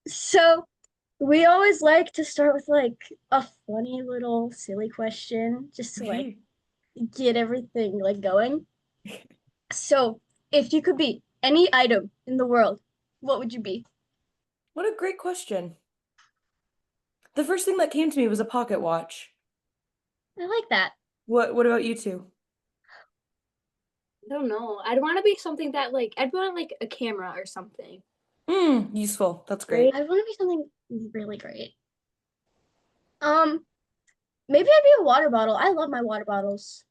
So we always like to start with like a funny little silly question just to like Okay. get everything like going. So if you could be any item in the world, what would you be? What a great question. The first thing that came to me was a pocket watch. I like that. What about you two? I don't know. I'd want to be something that I'd want like a camera or something, Useful. That's right? great. I want to be something really great. Um, Maybe I'd be a water bottle. I love my water bottles.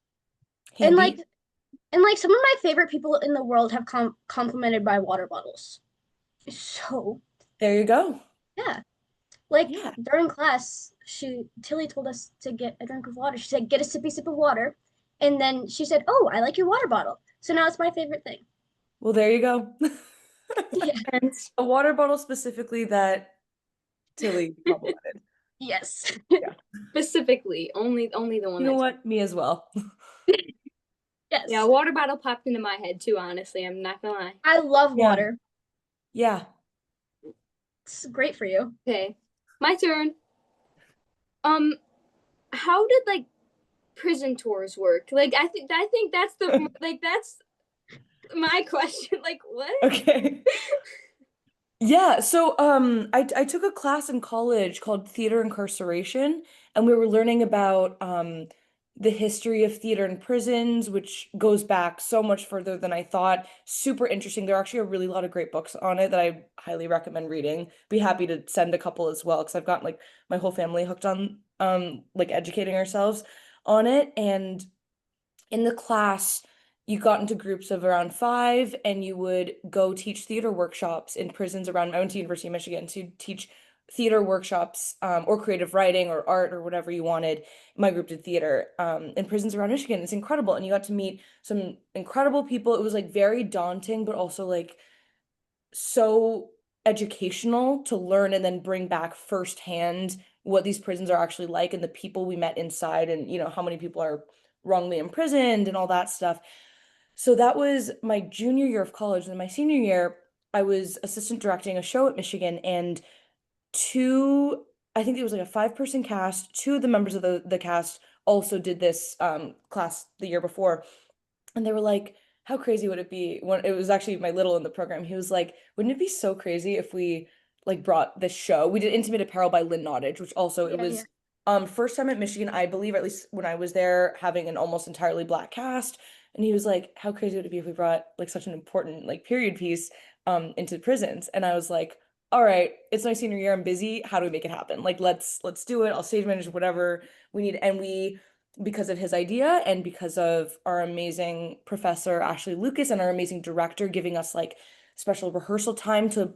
And like Handy. some of my favorite people in the world have complimented my water bottles. So, There you go. yeah. Like Yeah. during class, Tilly told us to get a drink of water. She said, "Get a sippy sip of water," and then she said, "Oh, I like your water bottle." So now it's my favorite thing. Well, there you go. Yeah. And A water bottle specifically that Tilly complimented. Yes. Yeah. specifically, only the one You know that's what? Me as well. yeah. Yes. Water bottle popped into my head too. Honestly, I'm not gonna lie. I love Yeah. water. Yeah. It's great for you. Okay, my turn. Um, how did prison tours work? I think that's that's my question. Like what? Okay. Yeah, so I took a class in college called Theater Incarceration, and we were learning about the history of theater in prisons, which goes back so much further than I thought. Super interesting. There are actually a really lot of great books on it that I highly recommend reading. Be happy to send a couple as well, because I've got like my whole family hooked on like educating ourselves on it. And in the class, you got into groups of around five, and you would go teach theater workshops in prisons around. I went to University of Michigan to teach theater workshops or creative writing or art or whatever you wanted. My group did theater in prisons around Michigan. It's incredible. And you got to meet some incredible people. It was like very daunting, but also like so educational to learn and then bring back firsthand what these prisons are actually like and the people we met inside and how many people are wrongly imprisoned and all that stuff. So that was my junior year of college. And my senior year, I was assistant directing a show at Michigan, and two, I think it was like a five-person cast. Two of the members of the cast also did this class the year before. And they were like, how crazy would it be when it was actually my little in the program? He was like, wouldn't it be so crazy if we like brought this show? We did Intimate Apparel by Lynn Nottage, which also it Yeah, yeah. was first time at Michigan, I believe, or at least when I was there, having an almost entirely black cast. And he was like, how crazy would it be if we brought like such an important like period piece into prisons? And I was like, all right, it's my senior year, I'm busy. How do we make it happen? Like let's do it. I'll stage manage whatever we need. And we because of his idea and because of our amazing professor Ashley Lucas and our amazing director giving us like special rehearsal time to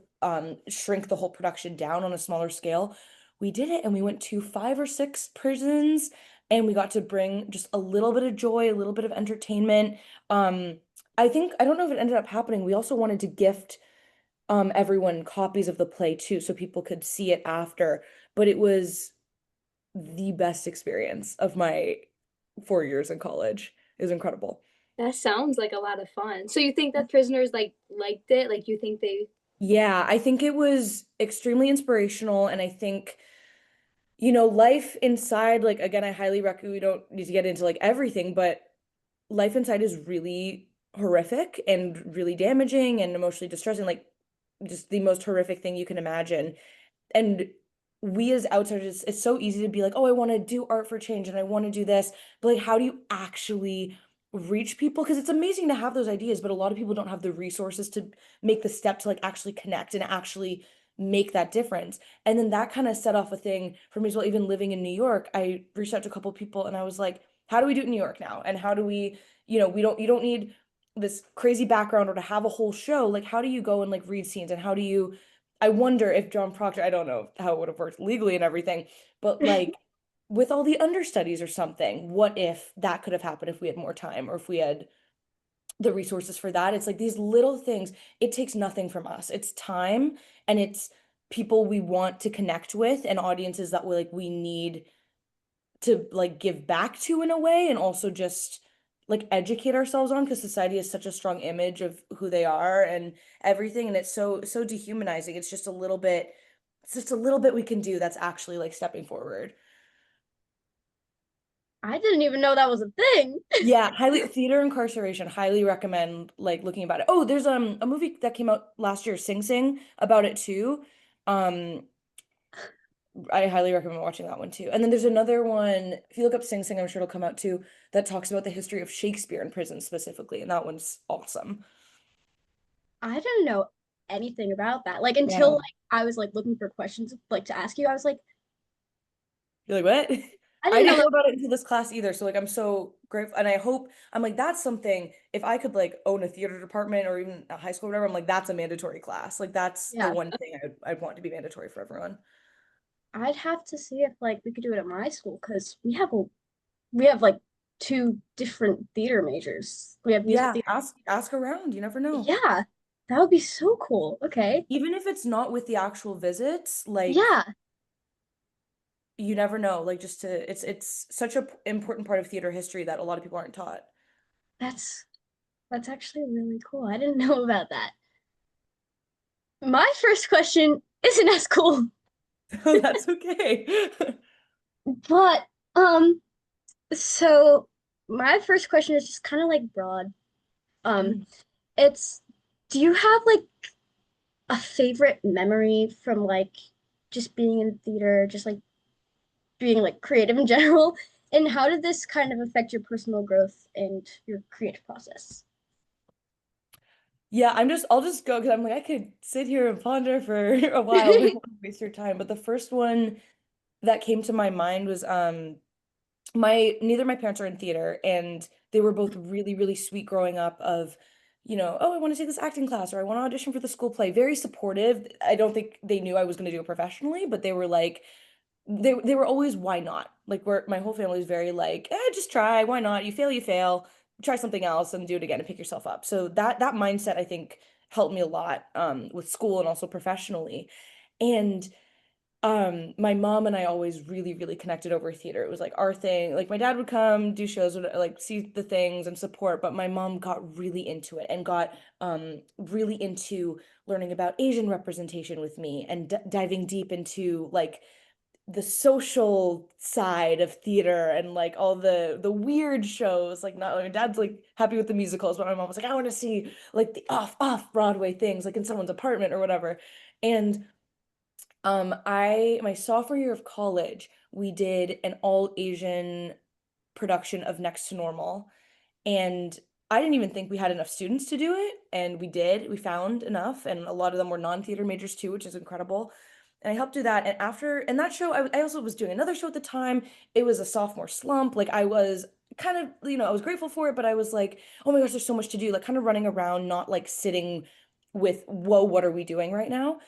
shrink the whole production down on a smaller scale, we did it and we went to five or six prisons and we got to bring just a little bit of joy, a little bit of entertainment. Um, I don't know if it ended up happening. We also wanted to gift everyone copies of the play too, so people could see it after. But it was the best experience of my 4 years in college. It was incredible. That sounds like a lot of fun. So you think that prisoners liked it? Like you think they? Yeah, I think it was extremely inspirational. And I think, life inside, like, again, I highly recommend, we don't need to get into like everything, but life inside is really horrific and really damaging and emotionally distressing, like, just the most horrific thing you can imagine. And we as outsiders, it's so easy to be like, oh, I want to do art for change and I want to do this. But like, how do you actually reach people? Because it's amazing to have those ideas, but a lot of people don't have the resources to make the step to like actually connect and actually make that difference. And then that kind of set off a thing for me as well. Even living in New York, I reached out to a couple of people and I was like, how do we do it in New York now? And how do we, you don't need this crazy background or to have a whole show. Like, how do you go and like read scenes and how do you I wonder if John Proctor, I don't know how it would have worked legally and everything, but like with all the understudies or something, what if that could have happened if we had more time or if we had the resources for that? It's like these little things, it takes nothing from us. It's time and it's people we want to connect with and audiences that we need to like give back to in a way and also just like educate ourselves on because society has such a strong image of who they are and everything and it's so dehumanizing. It's just a little bit it's just a little bit we can do that's actually like stepping forward. I didn't even know that was a thing. Yeah, highly theater incarceration, highly recommend like looking about it. Oh, there's a movie that came out last year, Sing Sing, about it too. Um, I highly recommend watching that one too. And then there's another one, if you look up Sing Sing, I'm sure it'll come out too, that talks about the history of Shakespeare in prison specifically, and that one's awesome. I didn't know anything about that. Like until Yeah. like I was like looking for questions like to ask you. I was like, You're like, what? I I didn't know didn't know that. about it until this class either. So like I'm so grateful. And I hope I'm like, that's something if I could like own a theater department or even a high school or whatever, I'm like, that's a mandatory class. Like that's the Yeah, one thing I'd want to be mandatory for everyone. I'd have to see if like we could do it at my school because we have like two different theater majors. We have musical Yeah, theater. ask around. You never know. Yeah, that would be so cool. Okay. Even if it's not with the actual visits, like Yeah, you never know. Like just to it's such a important part of theater history that a lot of people aren't taught. that's that's actually really cool. I didn't know about that. My first question isn't as cool, Oh, that's okay. but um, so my first question is just kind of like broad. Um, it's do you have like a favorite memory from like just being in theater, just like being like creative in general? And how did this kind of affect your personal growth and your creative process? Yeah, I'll just go because I'm like, I could sit here and ponder for a while, but I don't want to waste your time. But the first one that came to my mind was my neither of my parents are in theater and they were both really, really sweet growing up of, oh, I want to take this acting class or I want to audition for the school play. Very supportive. I don't think they knew I was going to do it professionally, but they were like, they were always why not? Like where my whole family is very like, just try, why not? You fail, try something else and do it again and pick yourself up. So that mindset I think helped me a lot with school and also professionally. And my mom and I always really, really connected over theater. It was like our thing. Like my dad would come do shows, would like see the things and support, but my mom got really into it and got really into learning about Asian representation with me and d diving deep into like the social side of theater and like all the weird shows. Like not my dad's like happy with the musicals, but my mom was like, I want to see like the off Broadway things, like in someone's apartment or whatever. And I my sophomore year of college, we did an all Asian production of Next to Normal. And I didn't even think we had enough students to do it, and we did. We found enough, and a lot of them were non-theater majors too, which is incredible. And I helped do that. And that show, I also was doing another show at the time. It was a sophomore slump. Like I was kind of, I was grateful for it, but I was like, oh my gosh, there's so much to do. Like kind of running around, not like sitting with, whoa, what are we doing right now?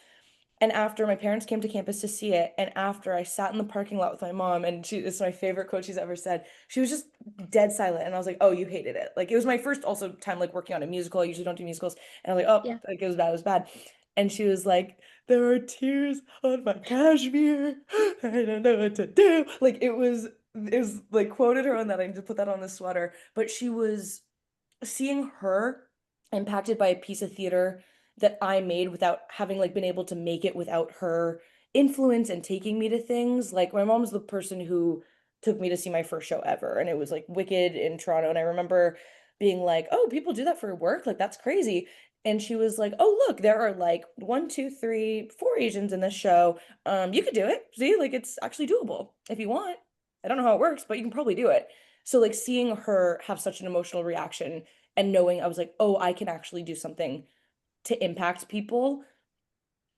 And after my parents came to campus to see it, and after I sat in the parking lot with my mom, and it's my favorite quote she's ever said. She was just dead silent, and I was like, "Oh, you hated it." Like it was my first also time like working on a musical. I usually don't do musicals, and I was like, "Oh, Yeah. like it was bad, it was bad." And she was like, "There are tears on my cashmere. I don't know what to do." Like it was like quoted her on that. I need to put that on the sweater. But she was seeing her impacted by a piece of theater that I made without having like been able to make it without her influence and taking me to things. Like my mom's the person who took me to see my first show ever, and it was like Wicked in Toronto. And I remember being like, "Oh, people do that for work? Like that's crazy." And she was like, "Oh, look, there are like one, two, three, four Asians in this show. You could do it. See, like it's actually doable if you want. I don't know how it works, but you can probably do it." So like seeing her have such an emotional reaction and knowing I was like, oh, I can actually do something to impact people.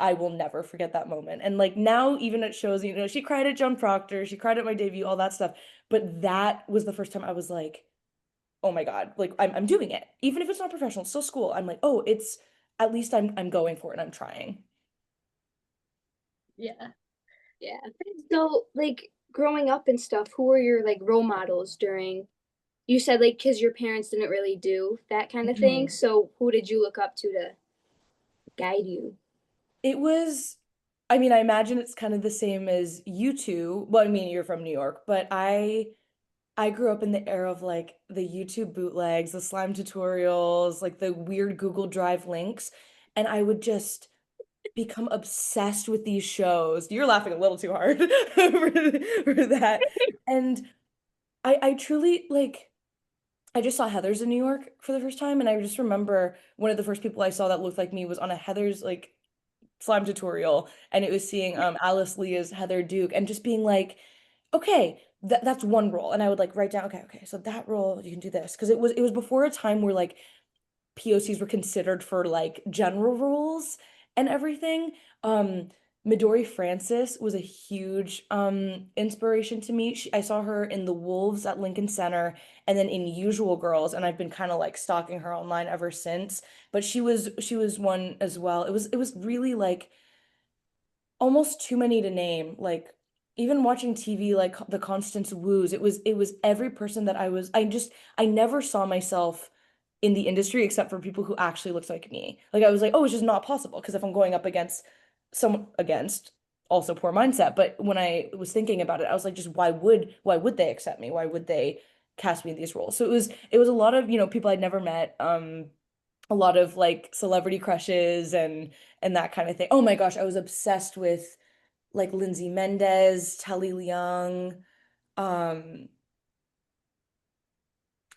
I will never forget that moment. And like now, even at shows, she cried at John Proctor, she cried at my debut, all that stuff. But that was the first time I was like, oh my God, like I'm doing it. Even if it's not professional, it's still school. I'm like, oh, it's at least I'm going for it and I'm trying. Yeah. Yeah. So, like, growing up and stuff, who were your like role models during? You said like because your parents didn't really do that kind of thing. Mhm. So, who did you look up to guide you? It was, I mean, I imagine it's kind of the same as you two. Well, I mean, you're from New York, but I grew up in the era of like the YouTube bootlegs, the slime tutorials, like the weird Google Drive links. And I would just become obsessed with these shows. You're laughing a little too hard for that. And I truly like I just saw Heather's in New York for the first time, and I just remember one of the first people I saw that looked like me was on a Heather's like slime tutorial, and it was seeing Alice Lee as Heather Duke, and just being like, okay, that's one role, and I would like write down, okay, so that role you can do this because it was before a time where like POCs were considered for like general roles and everything. Midori Francis was a huge inspiration to me. I saw her in The Wolves at Lincoln Center and then in Usual Girls, and I've been kind of like stalking her online ever since. But she was one as well. It was really like almost too many to name. Like even watching TV, like the Constance Wu's, it was every person that I never saw myself in the industry except for people who actually looked like me. Like I was like, oh, it's just not possible because if I'm going up against someone against also poor mindset, but when I was thinking about it, I was like, just why would they accept me? Why would they cast me in these roles? So it was a lot of, people I'd never met, a lot of like celebrity crushes and that kind of thing. Oh my gosh, I was obsessed with like Lindsay Mendez, Telly Leung. Um,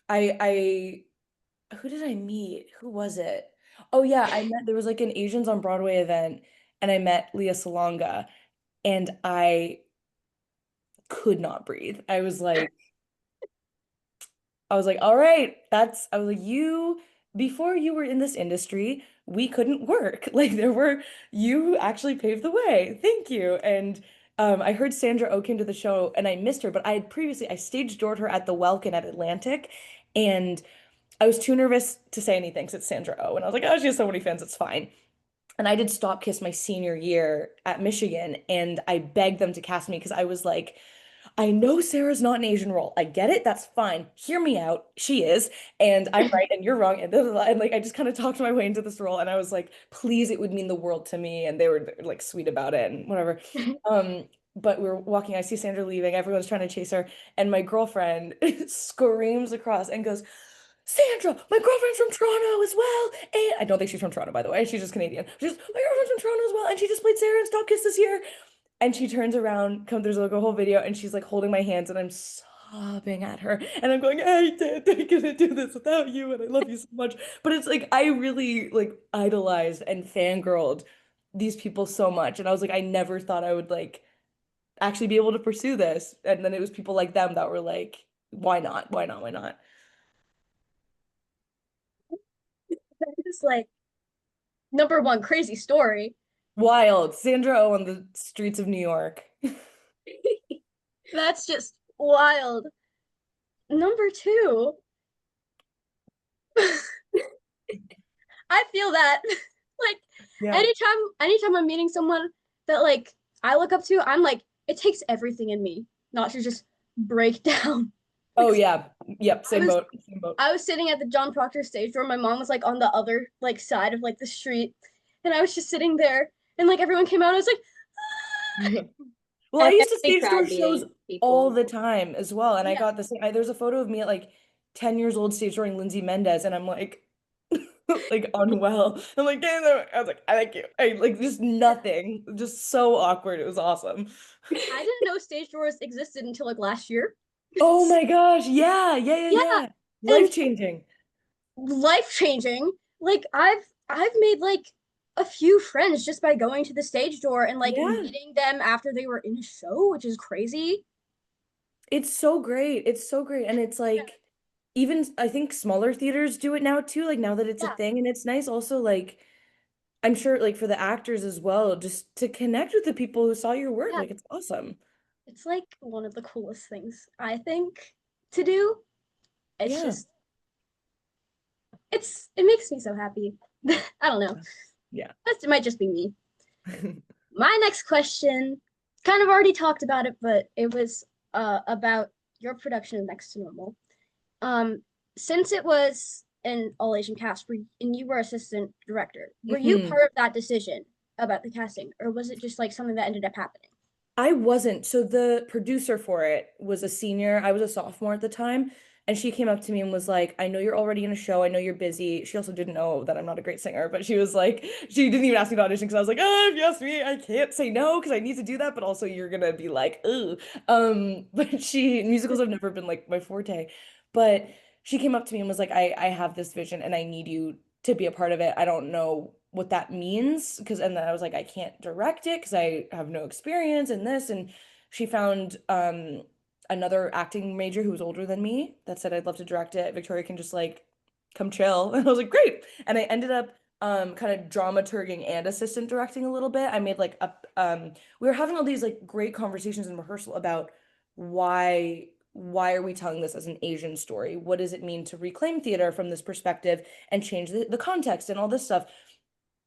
who did I meet? Who was it? Oh yeah, there was like an Asians on Broadway event and I met Leah Salonga and I could not breathe. I was like, all right, I was like, before you were in this industry, we couldn't work. Like you actually paved the way. Thank you. And I heard Sandra Oh came to the show and I missed her, but I stage doored her at the Welkin at Atlantic and I was too nervous to say anything since it's Sandra Oh. And I was like, oh, she has so many fans, it's fine. And I did Stop Kiss my senior year at Michigan and I begged them to cast me because I was like, I know Sarah's not an Asian role. I get it. That's fine. Hear me out. She is. And I'm right and you're wrong. And, blah, blah, blah. And like I just kind of talked my way into this role. And I was like, please, it would mean the world to me. And they were like sweet about it and whatever. But we were walking, I see Sandra leaving, everyone's trying to chase her, and my girlfriend screams across and goes, Sandra, my girlfriend's from Toronto as well. And I don't think she's from Toronto, by the way. She's just Canadian. She's my girlfriend's from Toronto as well. And she just played Sarah in Stop Kiss this year. And she turns around, there's like a whole video, and she's like holding my hands, and I'm sobbing at her. And I'm going, I didn't gonna do this without you, and I love you so much. But it's like I really like idolized and fangirled these people so much. And I was like, I never thought I would like actually be able to pursue this. And then it was people like them that were like, why not? Why not? Why not? It's like number one crazy story. Wild. Sandra Oh on the streets of New York. That's just wild. Number two, I feel that like Yeah. anytime I'm meeting someone that like I look up to, I'm like, it takes everything in me not to just break down. Oh Like yeah. Yep. I Same was boat. Same boat. I was sitting at the John Proctor stage door. My mom was like on the other like side of like the street, and I was just sitting there, and like everyone came out. I was like, Yeah. Well, I I'm used to definitely stage door crowd shows meeting all people. the time as well. And I yeah, got this, there's a photo of me at like 10 years old stage dooring Lindsay Mendez, and I'm like, like unwell. I'm like, "Damn, I was like, I like you. I like just yeah. nothing. Just so awkward. It was awesome. I didn't know stage doors existed until like last year. Oh my gosh. Yeah, yeah, yeah, Yeah, yeah. and Life-changing. life changing. Like I've made like a few friends just by going to the stage door and like Yeah. meeting them after they were in a show, which is crazy. It's so great. It's so great. And it's Yeah, like even I think smaller theaters do it now too, like now that it's a yeah, thing. And it's nice also like I'm sure like for the actors as well, just to connect with the people who saw your work. yeah. Like it's awesome. It's like one of the coolest things I think to do. It's Yeah. just it makes me so happy. I don't know. Yeah. It might just be me. My next question, kind of already talked about it, but it was about your production of Next to Normal. Um, since it was an all Asian cast, and you were assistant director, were you Mhm. part of that decision about the casting, or was it just like something that ended up happening? I wasn't. So the producer for it was a senior. I was a sophomore at the time. And she came up to me and was like, I know you're already in a show. I know you're busy. She also didn't know that I'm not a great singer, but she was like, she didn't even ask me to audition because I was like, oh, if you ask me, I can't say no because I need to do that. But also you're gonna be like, ooh. But musicals have never been like my forte. But she came up to me and was like, I have this vision and I need you to be a part of it. I don't know what that means and then I was like, I can't direct it because I have no experience in this. And she found another acting major who was older than me that said I'd love to direct it. Victoria can just like come chill. And I was like, great. And I ended up kind of dramaturging and assistant directing a little bit. I made like a we were having all these like great conversations in rehearsal about why are we telling this as an Asian story? What does it mean to reclaim theater from this perspective and change the context and all this stuff?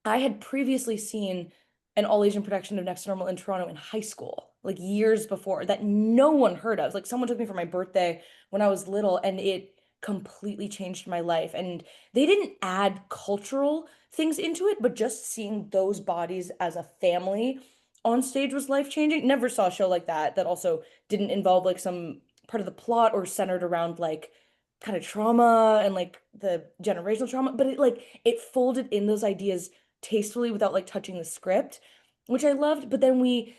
I had previously seen an all Asian production of Next to Normal in Toronto in high school, like years before, that no one heard of. Like someone took me for my birthday when I was little, and it completely changed my life. And they didn't add cultural things into it, but just seeing those bodies as a family on stage was life-changing. Never saw a show like that also didn't involve like some part of the plot or centered around like kind of trauma and like the generational trauma, but it folded in those ideas tastefully without like touching the script, which I loved. But then we're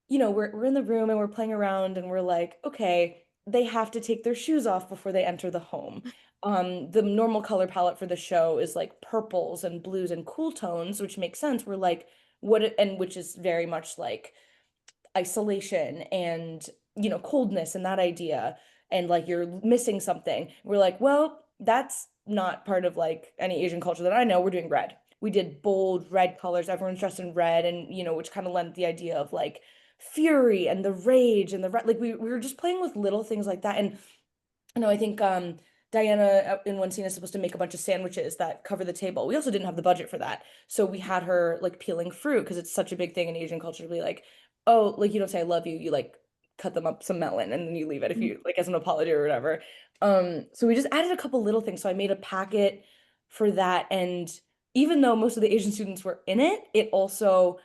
in the room and we're playing around and we're like, okay, they have to take their shoes off before they enter the home. The normal color palette for the show is like purples and blues and cool tones, which makes sense. We're like, and which is very much like isolation and coldness and that idea and like you're missing something. We're like, well, that's not part of like any Asian culture that I know. We're doing red. We did bold red colors. Everyone's dressed in red, and which kind of lent the idea of like fury and the rage and the red. Like we were just playing with little things like that. And I think Diana in one scene is supposed to make a bunch of sandwiches that cover the table. We also didn't have the budget for that. So we had her like peeling fruit because it's such a big thing in Asian culture to be like, oh, like you don't say I love you, you like cut them up some melon and then you leave it if you like as an apology or whatever. So we just added a couple little things. So I made a packet for that. And even though most of the Asian students were in it, it also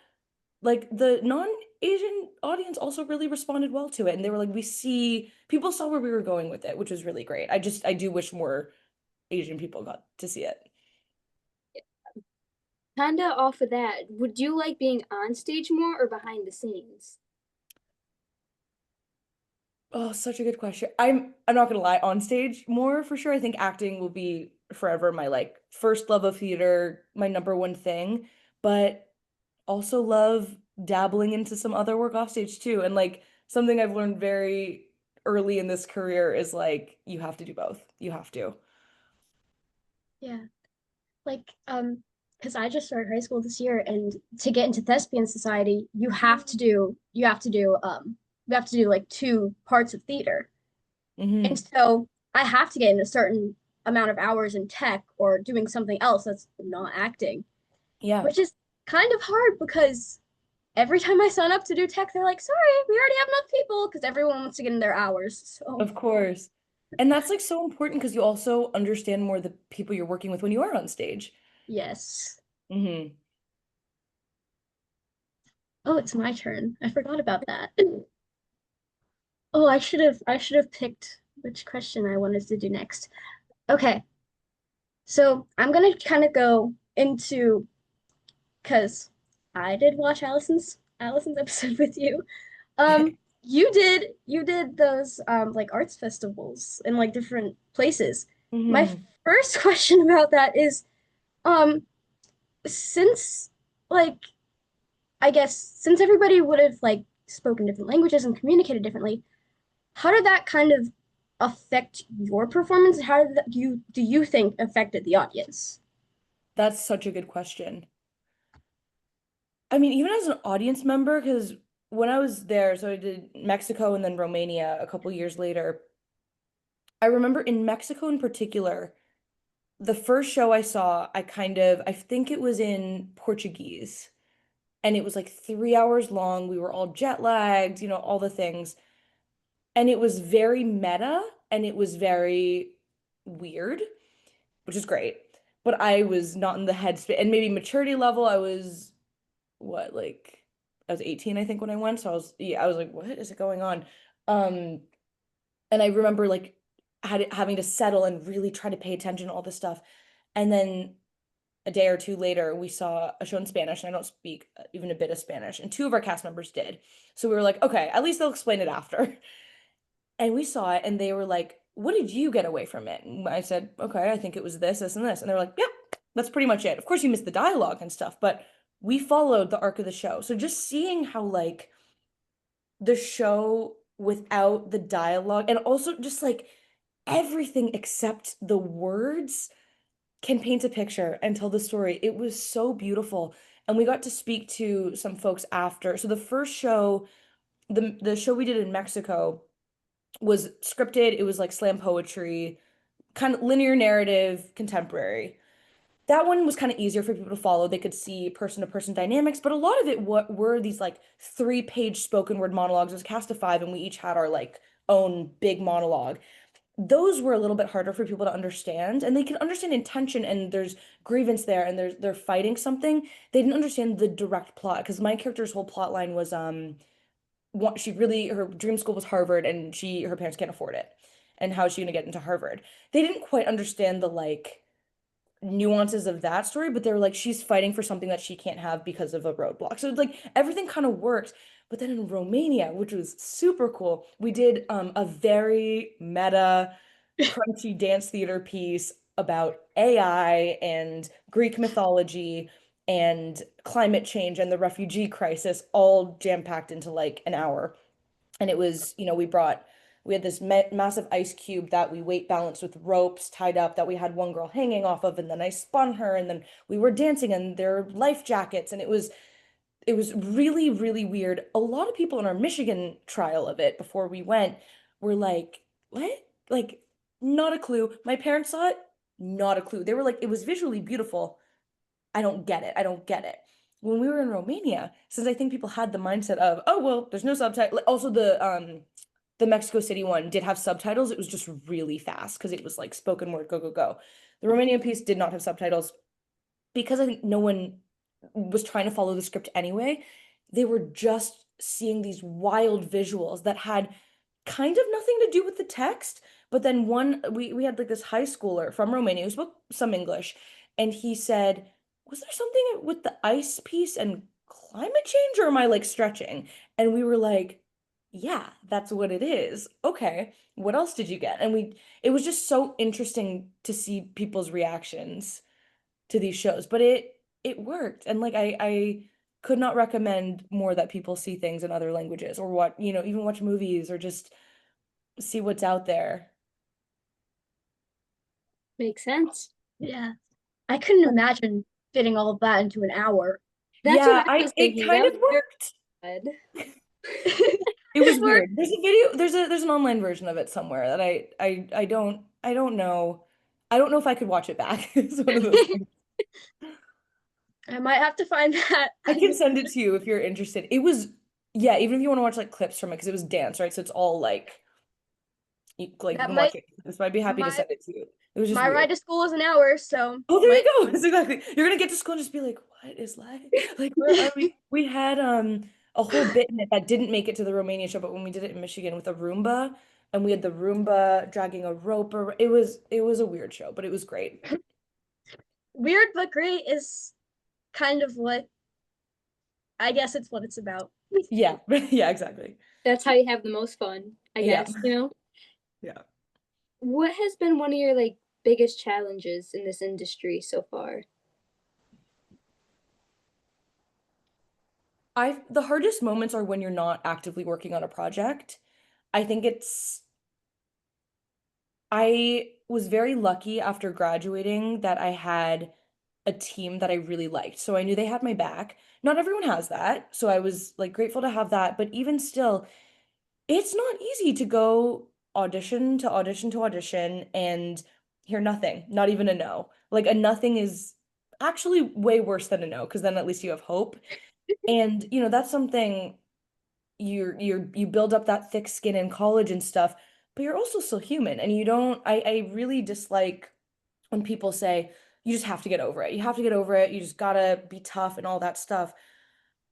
like the non-Asian audience also really responded well to it. And they were like, people saw where we were going with it, which was really great. I do wish more Asian people got to see it. Kinda off of that, would you like being on stage more or behind the scenes? Oh, such a good question. I'm not gonna lie, on stage more for sure. I think acting will be forever my like first love of theater, my number one thing, but also love dabbling into some other work off stage too. And like something I've learned very early in this career is like you have to do both. You have to. Yeah. Like, because I just started high school this year, and to get into thespian society, you have to do like two parts of theater. And Hmm. so I have to get in a certain amount of hours in tech or doing something else that's not acting, Yeah, which is kind of hard because every time I sign up to do tech, they're like, sorry, we already have enough people because everyone wants to get in their hours. So, of course. And that's like so important because you also understand more the people you're working with when you are on stage. yes. Hmm. Oh, it's my turn. I forgot about that. Oh, I should have picked which question I wanted to do next. Okay. So I'm gonna kind of go into because I did watch Allison's episode with you. You did those like arts festivals in like different places. My Hmm. first question about that is um since like I guess since everybody would have like spoken different languages and communicated differently, how did that kind of affect your performance? How did that, do you think affected the audience? That's such a good question. I mean, even as an audience member, because when I was there, so I did Mexico and then Romania a couple years later. I remember in Mexico in particular, the first show I saw, I think it was in Portuguese, and it was like 3 hours long. We were all jet lagged, all the things. And it was very meta and it was very weird, which is great. But I was not in the headspace, and maybe maturity level, I was what, like I was 18, I think, when I went. So I was like, what is it going on? Um, and I remember like having to settle and really try to pay attention to all this stuff. And then a day or two later, we saw a show in Spanish, and I don't speak even a bit of Spanish, and two of our cast members did. So we were like, okay, at least they'll explain it after. And we saw it, and they were like, what did you get away from it? And I said, okay, I think it was this, this, and this. And they were like, yeah, that's pretty much it. Of course, you missed the dialogue and stuff, but we followed the arc of the show. So just seeing how, like, the show without the dialogue and also just like everything except the words can paint a picture and tell the story. It was so beautiful. And we got to speak to some folks after. So the first show, the show we did in Mexico was scripted. It was like slam poetry, kind of linear narrative, contemporary. That one was kind of easier for people to follow. They could see person to person dynamics, but a lot of it were these like 3-page spoken word monologues. It was a cast of 5, and we each had our like own big monologue. Those were a little bit harder for people to understand, and they can understand intention and there's grievance there and they're fighting something. They didn't understand the direct plot because my character's whole plot line was she really her dream school was Harvard, and her parents can't afford it. And how is she gonna get into Harvard? They didn't quite understand the like nuances of that story, but they're like, she's fighting for something that she can't have because of a roadblock. So it's like everything kind of works. But then in Romania, which was super cool, we did a very meta, crunchy dance theater piece about AI and Greek mythology and climate change and the refugee crisis, all jam-packed into like an hour. And it was, we had this massive ice cube that we weight balanced with ropes tied up that we had one girl hanging off of, and then I spun her, and then we were dancing, and there were life jackets, and it was really, really weird. A lot of people in our Michigan trial of it before we went were like, what? Like, not a clue. My parents saw it, not a clue. They were like, it was visually beautiful. I don't get it. I don't get it. When we were in Romania, since I think people had the mindset of, oh, well, there's no subtitle. Also, the Mexico City one did have subtitles. It was just really fast because it was like spoken word, go, go, go. The Romanian piece did not have subtitles because I think no one was trying to follow the script anyway. They were just seeing these wild visuals that had kind of nothing to do with the text. But then we had like this high schooler from Romania who spoke some English, and he said, was there something with the ice piece and climate change, or am I like stretching? And we were like, yeah, that's what it is. Okay, what else did you get? And it was just so interesting to see people's reactions to these shows, but it worked. And like I could not recommend more that people see things in other languages or even watch movies or just see what's out there. Makes sense. Yeah. I couldn't imagine fitting all of that into an hour. That's what Yeah, I was it thinking. kind That of was worked. very good. It was It worked. weird. There's a video, there's an online version of it somewhere that I don't know. I don't know if I could watch it back. It's one of those things. I might have to find that. I can send it to you if you're interested. It was, yeah, even if you want to watch like clips from it, because it was dance, right? So it's all like you That can might watch it. So I'd be happy to my send it to you. It was just my weird. ride to school is an hour, so Oh, there you might go. That's exactly. You're gonna get to school and just be like, what is life? Like, where are we? We had a whole bit in it that didn't make it to the Romania show, but when we did it in Michigan with a Roomba, and we had the Roomba dragging a rope, or it was a weird show, but it was great. weird but great is kind of what I guess it's what it's about. Yeah, yeah, exactly. That's how you have the most fun, I Yeah, guess, you know? yeah. What has been one of your like biggest challenges in this industry so far? The hardest moments are when you're not actively working on a project. I think I was very lucky after graduating that I had a team that I really liked. So I knew they had my back. Not everyone has that. So I was like grateful to have that. But even still, it's not easy to go audition to audition to audition and hear nothing, not even a no. Like a nothing is actually way worse than a no, because then at least you have hope. And that's something you build up that thick skin in college and stuff, but you're also still human, and you don't I really dislike when people say you just have to get over it. You have to get over it. You just gotta be tough and all that stuff.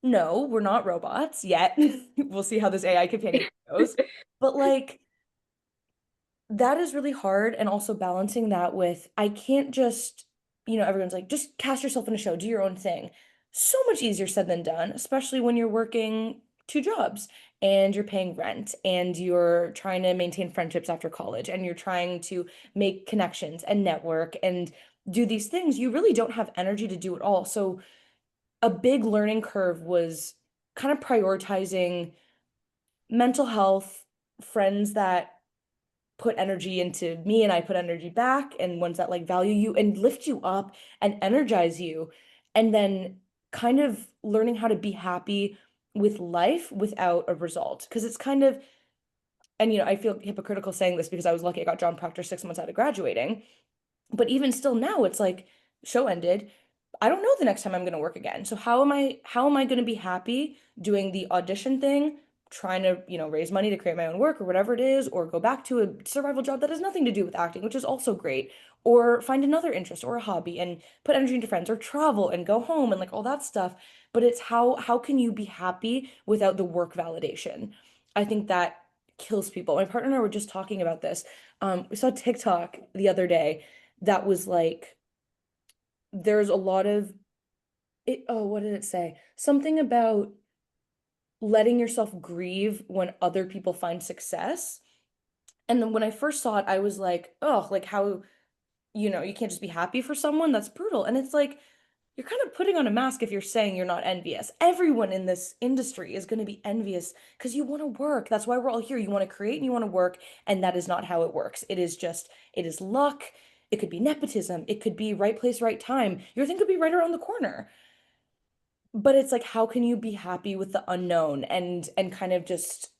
No, we're not robots yet. We'll see how this AI companion goes. But like that is really hard. And also balancing that with, I can't just, everyone's like, just cast yourself in a show, do your own thing. So much easier said than done, especially when you're working two jobs and you're paying rent and you're trying to maintain friendships after college and you're trying to make connections and network and do these things. You really don't have energy to do it all. So a big learning curve was kind of prioritizing mental health, friends that put energy into me and I put energy back, and ones that like value you and lift you up and energize you. And then kind of learning how to be happy with life without a result. Because it's kind of, and I feel hypocritical saying this because I was lucky I got John Proctor 6 months out of graduating. But even still now, it's like show ended. I don't know the next time I'm going to work again. So how am I going to be happy doing the audition thing, trying to, raise money to create my own work or whatever it is, or go back to a survival job that has nothing to do with acting, which is also great, or find another interest or a hobby and put energy into friends or travel and go home and like all that stuff. But it's how can you be happy without the work validation? I think that kills people. My partner and I were just talking about this. We saw TikTok the other day that was like there's a lot of it. Oh, what did it say? Something about letting yourself grieve when other people find success. And then when I first saw it, I was like, oh, like how, you can't just be happy for someone. That's brutal. And it's like, you're kind of putting on a mask if you're saying you're not envious. Everyone in this industry is going to be envious because you want to work. That's why we're all here. You want to create and you want to work. And that is not how it works. It is luck. It could be nepotism. It could be right place, right time. Your thing could be right around the corner. But it's like, how can you be happy with the unknown and kind of just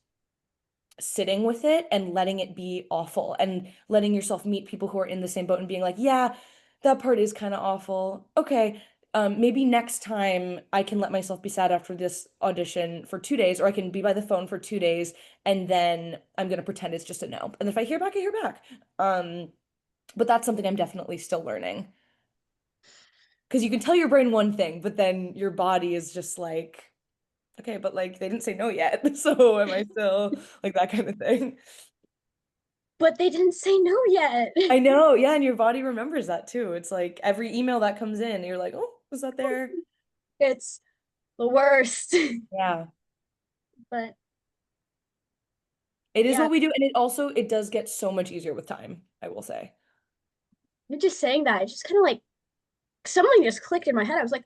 sitting with it and letting it be awful and letting yourself meet people who are in the same boat and being like, yeah, that part is kind of awful. Okay, maybe next time I can let myself be sad after this audition for 2 days, or I can be by the phone for 2 days and then I'm gonna pretend it's just a no. And if I hear back, I hear back. Um, but that's something I'm definitely still learning. Because you can tell your brain one thing, but then your body is just like, okay, but like they didn't say no yet. So am I still like that kind of thing? But they didn't say no yet. I know, yeah, and your body remembers that too. It's like every email that comes in, you're like, oh, was that there? It's the worst. Yeah. But It is yeah, what we do, and it does get so much easier with time, I will say. you're just saying that. It just kind of like something just clicked in my head. I was like,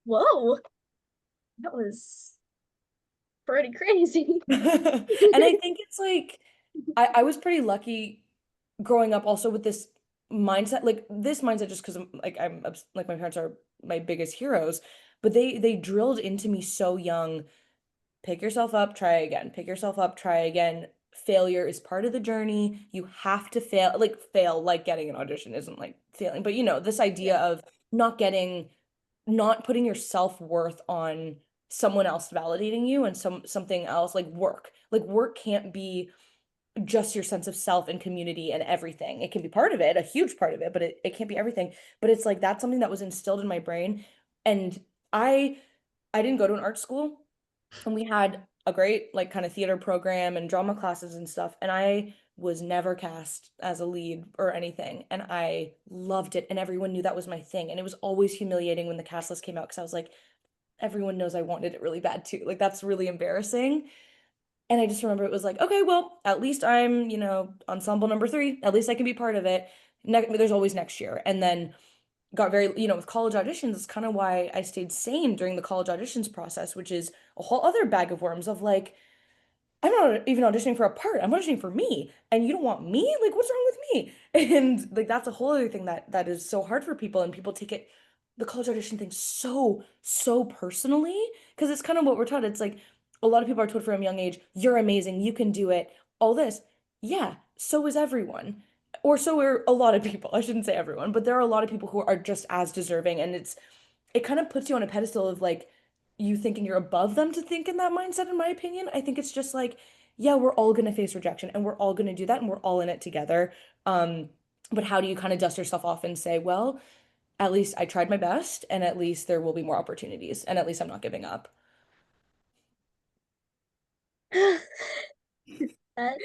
whoa, that was pretty crazy. And I think it's like I was pretty lucky growing up also with this mindset, like this mindset just because like my parents are my biggest heroes, but they drilled into me so young. Pick yourself up, try again. Pick yourself up, try again. Failure is part of the journey. You have to fail, like getting an audition isn't like failing, but this idea Yeah. of not putting your self-worth on someone else validating you and something else like work. Like work can't be just your sense of self and community and everything. It can be part of it, a huge part of it, but it can't be everything. But it's like that's something that was instilled in my brain. And I didn't go to an art school, and we had a great like kind of theater program and drama classes and stuff, and I was never cast as a lead or anything, and I loved it, and everyone knew that was my thing, and it was always humiliating when the cast list came out because I was like, everyone knows I wanted it really bad too, like that's really embarrassing. And I just remember it was like, okay, well, at least I'm, ensemble number three, at least I can be part of it. There's always next year. And then got very, with college auditions, it's kind of why I stayed sane during the college auditions process, which is a whole other bag of worms of like, I'm not even auditioning for a part. I'm auditioning for me. And you don't want me? Like, what's wrong with me? And like that's a whole other thing that is so hard for people. And people take it, the college audition thing so, so personally. Because it's kind of what we're taught. It's like a lot of people are told from a young age, you're amazing, you can do it, all this. Yeah, so is everyone. Or so are a lot of people. I shouldn't say everyone, but there are a lot of people who are just as deserving. And it kind of puts you on a pedestal of like you thinking you're above them to think in that mindset, in my opinion. I think it's just like, yeah, we're all gonna face rejection and we're all gonna do that and we're all in it together. But how do you kind of dust yourself off and say, well, at least I tried my best and at least there will be more opportunities and at least I'm not giving up. That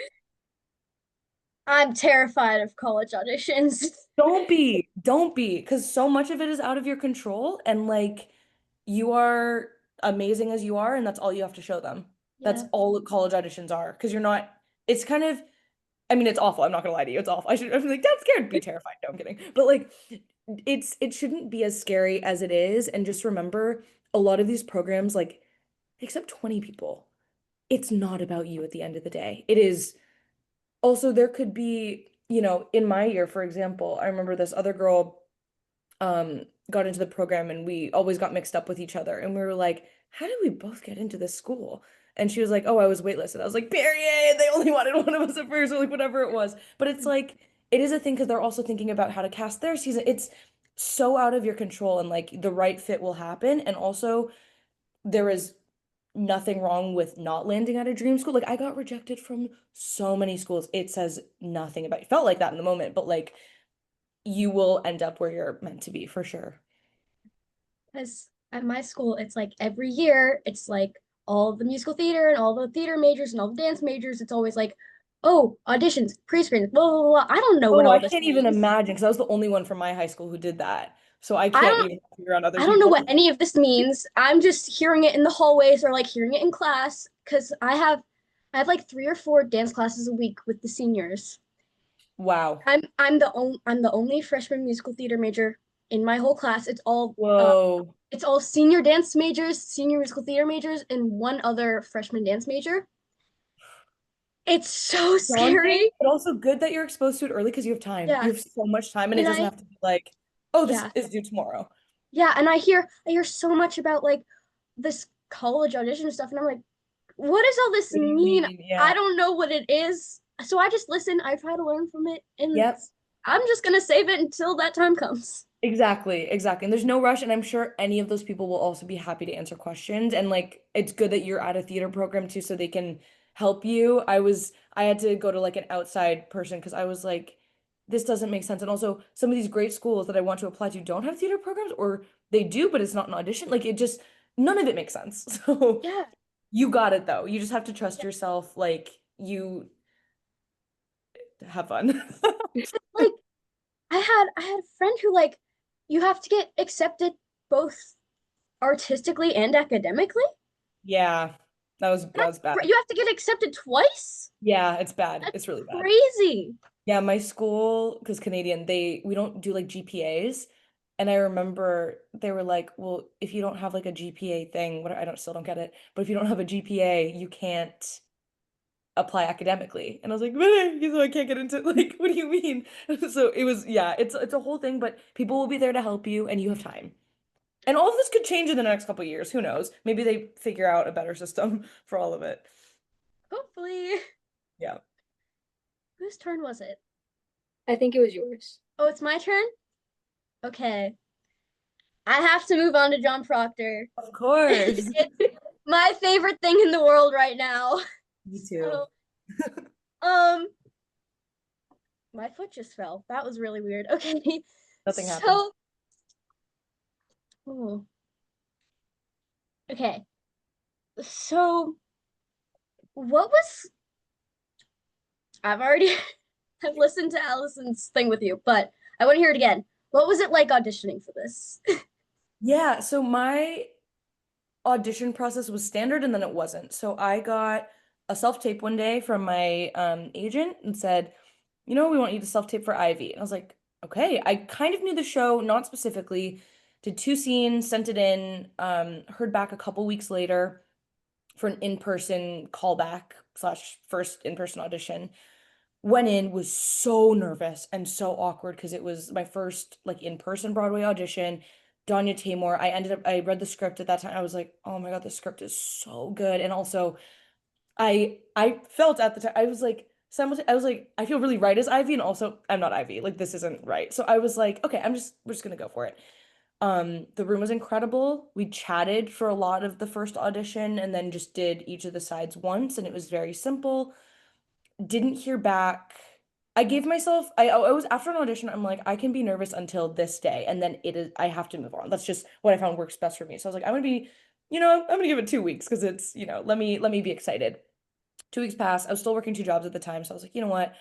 I'm terrified of college auditions. Don't be, because so much of it is out of your control, and like you are amazing as you are, and that's all you have to show them. That's Yeah, all college auditions are, because you're not, it's kind of, I mean, it's awful. I'm not gonna lie to you. It's awful. I'm like, that's scared. Be terrified. No, I'm kidding. But like, it shouldn't be as scary as it is. And just remember, a lot of these programs, like, except 20 people, it's not about you at the end of the day. It is also there could be, in my year, for example, I remember this other girl got into the program and we always got mixed up with each other. And we were like, how did we both get into this school? And she was like, oh, I was waitlisted. I was like, period. They only wanted one of us at first, or like whatever it was. But it's like, it is a thing because they're also thinking about how to cast their season. It's so out of your control, and like the right fit will happen. And also, there is nothing wrong with not landing at a dream school. Like I got rejected from so many schools. It says nothing about you. Felt like that in the moment, but like you will end up where you're meant to be for sure. because at my school, it's like every year, it's like all the musical theater and all the theater majors and all the dance majors. It's always like, oh, auditions, pre-screens, blah, blah, blah. I don't know what Oh, I all this can't even means. imagine because I was the only one from my high school who did that. So I I can't don't even figure out other I don't know people. what any of this means. I'm just hearing it in the hallways or like hearing it in class because I have like 3 or 4 dance classes a week with the seniors. Wow. I'm the only freshman musical theater major in my whole class. Whoa. It's all senior dance majors, senior musical theater majors, and one other freshman dance major. It's so Daunting, scary. but also good that you're exposed to it early because you have time. Yeah. You have so much time and it And doesn't I have to be like, oh, this yeah. is due tomorrow. Yeah, and I hear so much about like this college audition stuff and I'm like, what does all this What do you mean? mean? I Yeah. don't know what it is. So I just listen, I try to learn from it, and Yep. I'm just gonna save it until that time comes. Exactly, exactly. And there's no rush, and I'm sure any of those people will also be happy to answer questions. And like it's good that you're at a theater program too, so they can help you. I had to go to like an outside person because I was like, this doesn't make sense. And also some of these great schools that I want to apply to don't have theater programs, or they do, but it's not an audition. Like it just none of it makes sense. So Yeah. you got it though. You just have to trust yourself, like you have fun. Like I had a friend who like you have to get accepted both artistically and academically. Yeah. That was bad. You have to get accepted twice? Yeah, it's bad. That's It's really bad. crazy. Yeah, my school, because Canadian, we don't do like GPAs. And I remember they were like, well, if you don't have like a GPA thing, what I don't still don't get it, but if you don't have a GPA, you can't apply academically. And I was like, so I can't get into like, what do you mean? So it was, yeah, it's a whole thing, but people will be there to help you and you have time. And all of this could change in the next couple of years. Who knows? Maybe they figure out a better system for all of it. Hopefully. Yeah. Whose turn was it? I think it was yours. Oh, it's my turn? Okay. I have to move on to John Proctor. Of course. It's my favorite thing in the world right now. Me too. So, um, my foot just fell. That was really weird. Okay. Nothing happened. So, oh, okay. So, what was I've already I've listened to Allison's thing with you, but I want to hear it again. What was it like auditioning for this? Yeah, so my audition process was standard and then it wasn't. So I got a self-tape one day from my agent and said, we want you to self-tape for Ivy. And I was like, okay. I kind of knew the show, not specifically, did 2 scenes, sent it in, heard back a couple weeks later for an in-person callback slash first in-person audition. Went in, was so nervous and so awkward because it was my first like in-person Broadway audition. Danya Tamor. I read the script at that time. I was like, oh my God, the script is so good. And also I felt at the time, I was like, I feel really right as Ivy, and also I'm not Ivy. Like this isn't right. So I was like, okay, we're just gonna go for it. The room was incredible. We chatted for a lot of the first audition and then just did each of the sides once, and it was very simple. Didn't hear back. I gave myself, I was after an audition, I'm like, I can be nervous until this day, and then I have to move on. That's just what I found works best for me. So I was like, I'm gonna give it 2 weeks because it's, let me be excited. 2 weeks passed. I was still working 2 jobs at the time, so I was like, you know what?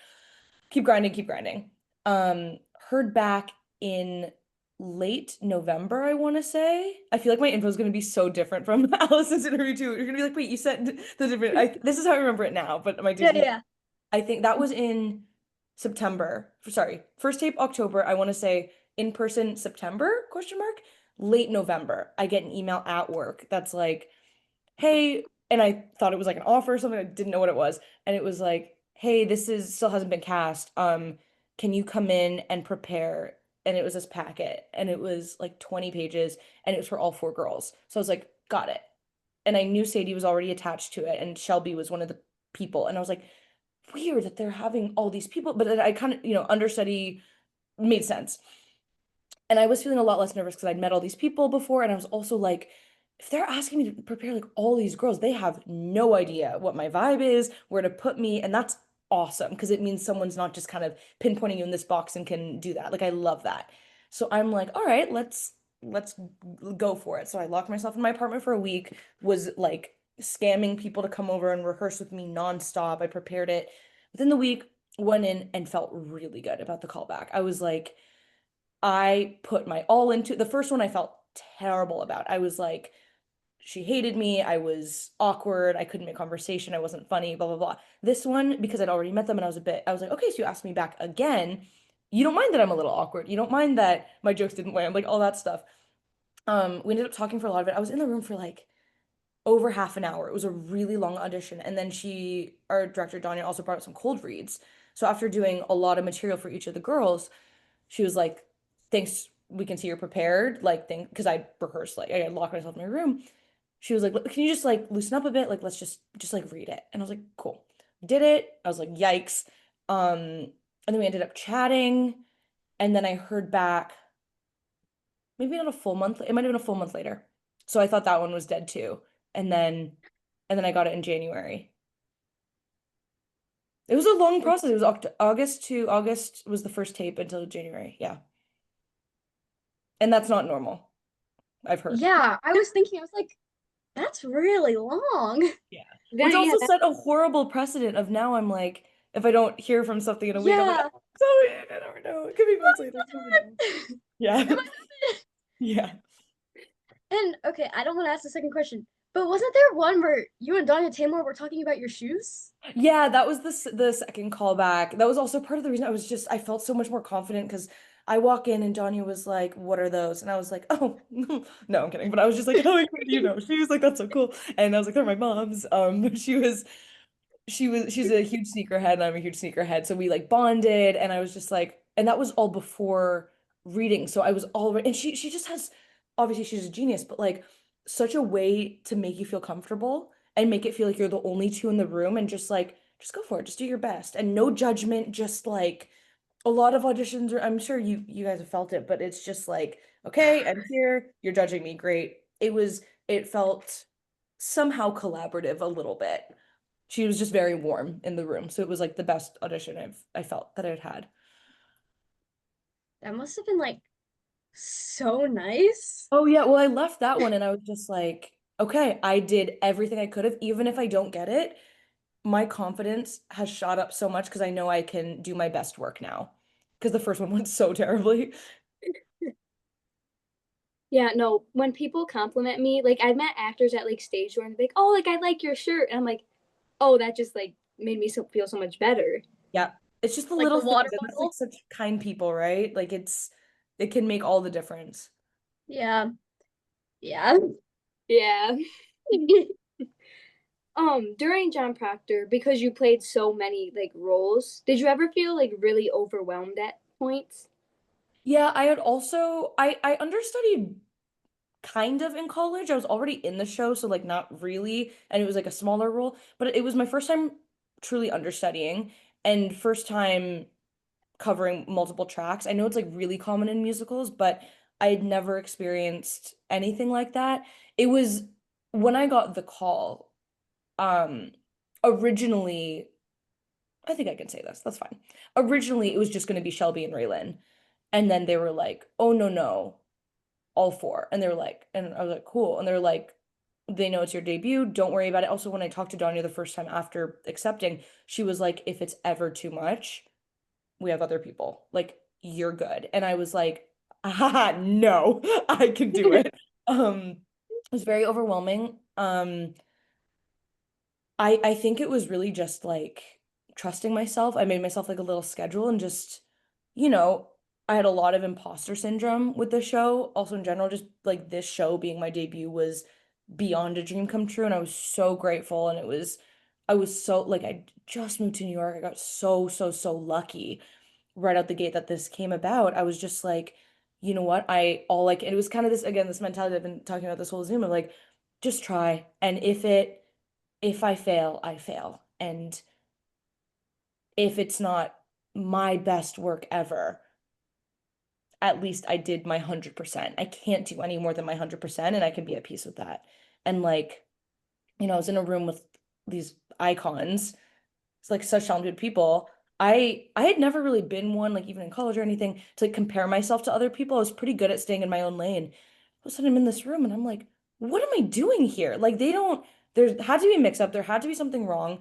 Keep grinding, keep grinding. Heard back in late November, I want to say. I feel like my info is going to be so different from Allison's interview too. You're going to be like, wait, you said the different. This is how I remember it now, but my days. Yeah, yeah. I think that was in September. Sorry, first tape October. I want to say in person September? Question mark. Late November. I get an email at work that's like, hey, and I thought it was like an offer or something. I didn't know what it was. And it was like, hey, this is still hasn't been cast. Can you come in and prepare? And it was this packet and it was like 20 pages and it was for all four girls. So I was like, got it. And I knew Sadie was already attached to it and Shelby was one of the people. And I was like, weird that they're having all these people, but then I kind of, understudy made sense. And I was feeling a lot less nervous because I'd met all these people before. And I was also like, if they're asking me to prepare like all these girls, they have no idea what my vibe is, where to put me. And that's awesome because it means someone's not just kind of pinpointing you in this box and can do that. Like I love that. So I'm like, all right, let's go for it. So I locked myself in my apartment for a week, was like scamming people to come over and rehearse with me nonstop. I prepared it. Within the week, went in and felt really good about the callback. I was like, I put my all into the first one I felt terrible about. I was like, she hated me. I was awkward. I couldn't make conversation. I wasn't funny, blah, blah, blah. This one, because I'd already met them and I was like, okay, so you asked me back again. You don't mind that I'm a little awkward. You don't mind that my jokes didn't land, like all that stuff. We ended up talking for a lot of it. I was in the room for like over half an hour. It was a really long audition. And then our director, Danya, also brought up some cold reads. So after doing a lot of material for each of the girls, she was like, thanks, we can see you're prepared. Like, because I rehearsed, like, I locked myself in my room. She was like, can you just like loosen up a bit? Like, let's just like read it. And I was like, cool. Did it. I was like, yikes. And then we ended up chatting. And then I heard back, maybe not a full month. It might have been a full month later. So I thought that one was dead too. And then, and then I got it in January. It was a long process. It was August was the first tape until January. Yeah. And that's not normal, I've heard. Yeah, I was thinking, I was like, that's really long. Yeah. Which That yeah, also set a horrible precedent of now I'm like, if I don't hear from something in a week, I'm like, Yeah. oh, sorry, I never know. It could be months later. You never know. It Yeah. might have Yeah. been. And okay, I don't want to ask the second question, but wasn't there one where you and Danya Tamor were talking about your shoes? Yeah, that was the second callback. That was also part of the reason I felt so much more confident because I walk in and Danya was like, "What are those?" And I was like, "Oh, no, I'm kidding." But I was just like, "Oh, She was like, "That's so cool." And I was like, "They're my mom's." But she's a huge sneakerhead and I'm a huge sneakerhead. So we like bonded and I was just like, and that was all before reading. So I was already, and she just has, obviously she's a genius, but like such a way to make you feel comfortable and make it feel like you're the only two in the room and just go for it. Just do your best and no judgment. Just like a lot of auditions, I'm sure you guys have felt it, but it's just like, okay, I'm here. You're judging me. Great. It felt somehow collaborative a little bit. She was just very warm in the room. So it was like the best audition I felt that I'd had. That must have been like so nice. Oh yeah, well I left that one and I was just like, okay, I did everything I could have. Even if I don't get it, my confidence has shot up so much because I know I can do my best work now. Because the first one went so terribly. yeah. No, when people compliment me, like I've met actors at like stage door and they're like, "Oh, like I like your shirt," and I'm like, "Oh, that just like made me feel so much better." Yeah. It's just the Like the little water things, and that's like bottle. such kind people, right? Like it can make all the difference. Yeah. Yeah. Yeah. During John Proctor, because you played so many like roles, did you ever feel like really overwhelmed at points? Yeah, I had also I understudied kind of in college. I was already in the show, so like not really, and it was like a smaller role, but it was my first time truly understudying and first time covering multiple tracks. I know it's like really common in musicals, but I had never experienced anything like that. It was when I got the call, um, originally, I think I can say this, that's fine. Originally, it was just going to be Shelby and Raylan. And then they were like, oh, no, no, all four. And they were like, and I was like, cool. And they're like, they know it's your debut. Don't worry about it. Also, when I talked to Danya the first time after accepting, she was like, if it's ever too much, we have other people. Like, you're good. And I was like, ah, no, I can do it. It was very overwhelming. I think it was really just like trusting myself. I made myself like a little schedule and just, you know, I had a lot of imposter syndrome with the show. Also in general, just like this show being my debut was beyond a dream come true. And I was so grateful. And I was so like, I just moved to New York. I got so lucky right out the gate that this came about. I was just like, you know what? It was kind of this, again, this mentality I've been talking about this whole Zoom of like, just try. And if I fail, I fail. And if it's not my best work ever, at least I did my 100%. I can't do any more than my 100%, and I can be at peace with that. And like, I was in a room with these icons. It's like such talented people. I had never really been one, like even in college or anything, to like compare myself to other people. I was pretty good at staying in my own lane. All of a sudden I'm in this room and I'm like, what am I doing here? Like they don't, there had to be a mix up, there had to be something wrong.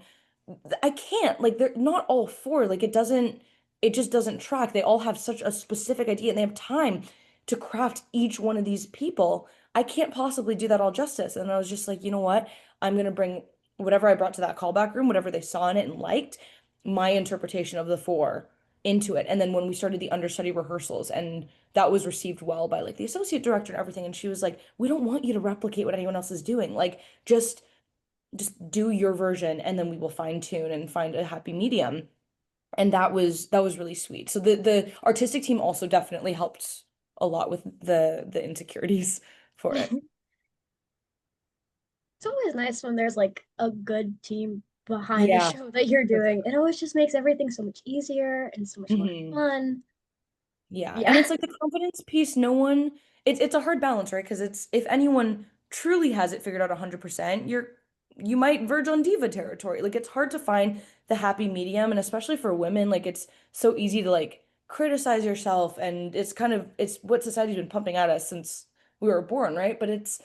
I can't, like they're not all four. Like it just doesn't track. They all have such a specific idea and they have time to craft each one of these people. I can't possibly do that all justice. And I was just like, you know what? I'm gonna bring whatever I brought to that callback room, whatever they saw in it and liked, my interpretation of the four into it. And then when we started the understudy rehearsals, and that was received well by like the associate director and everything, and she was like, "We don't want you to replicate what anyone else is doing. Like just do your version, and then we will fine tune and find a happy medium." And that was really sweet. So the artistic team also definitely helped a lot with the insecurities for it. It's always nice when there's like a good team behind the Yeah, show that you're for doing. sure. It always just makes everything so much easier and so much more Mhm. fun. Yeah, and Yeah. it's like the confidence piece, no one it's a hard balance, right? Because it's if anyone truly has it figured out 100%, you might verge on diva territory. Like it's hard to find the happy medium, and especially for women, like it's so easy to like criticize yourself, and it's what society's been pumping at us since we were born, right? But it's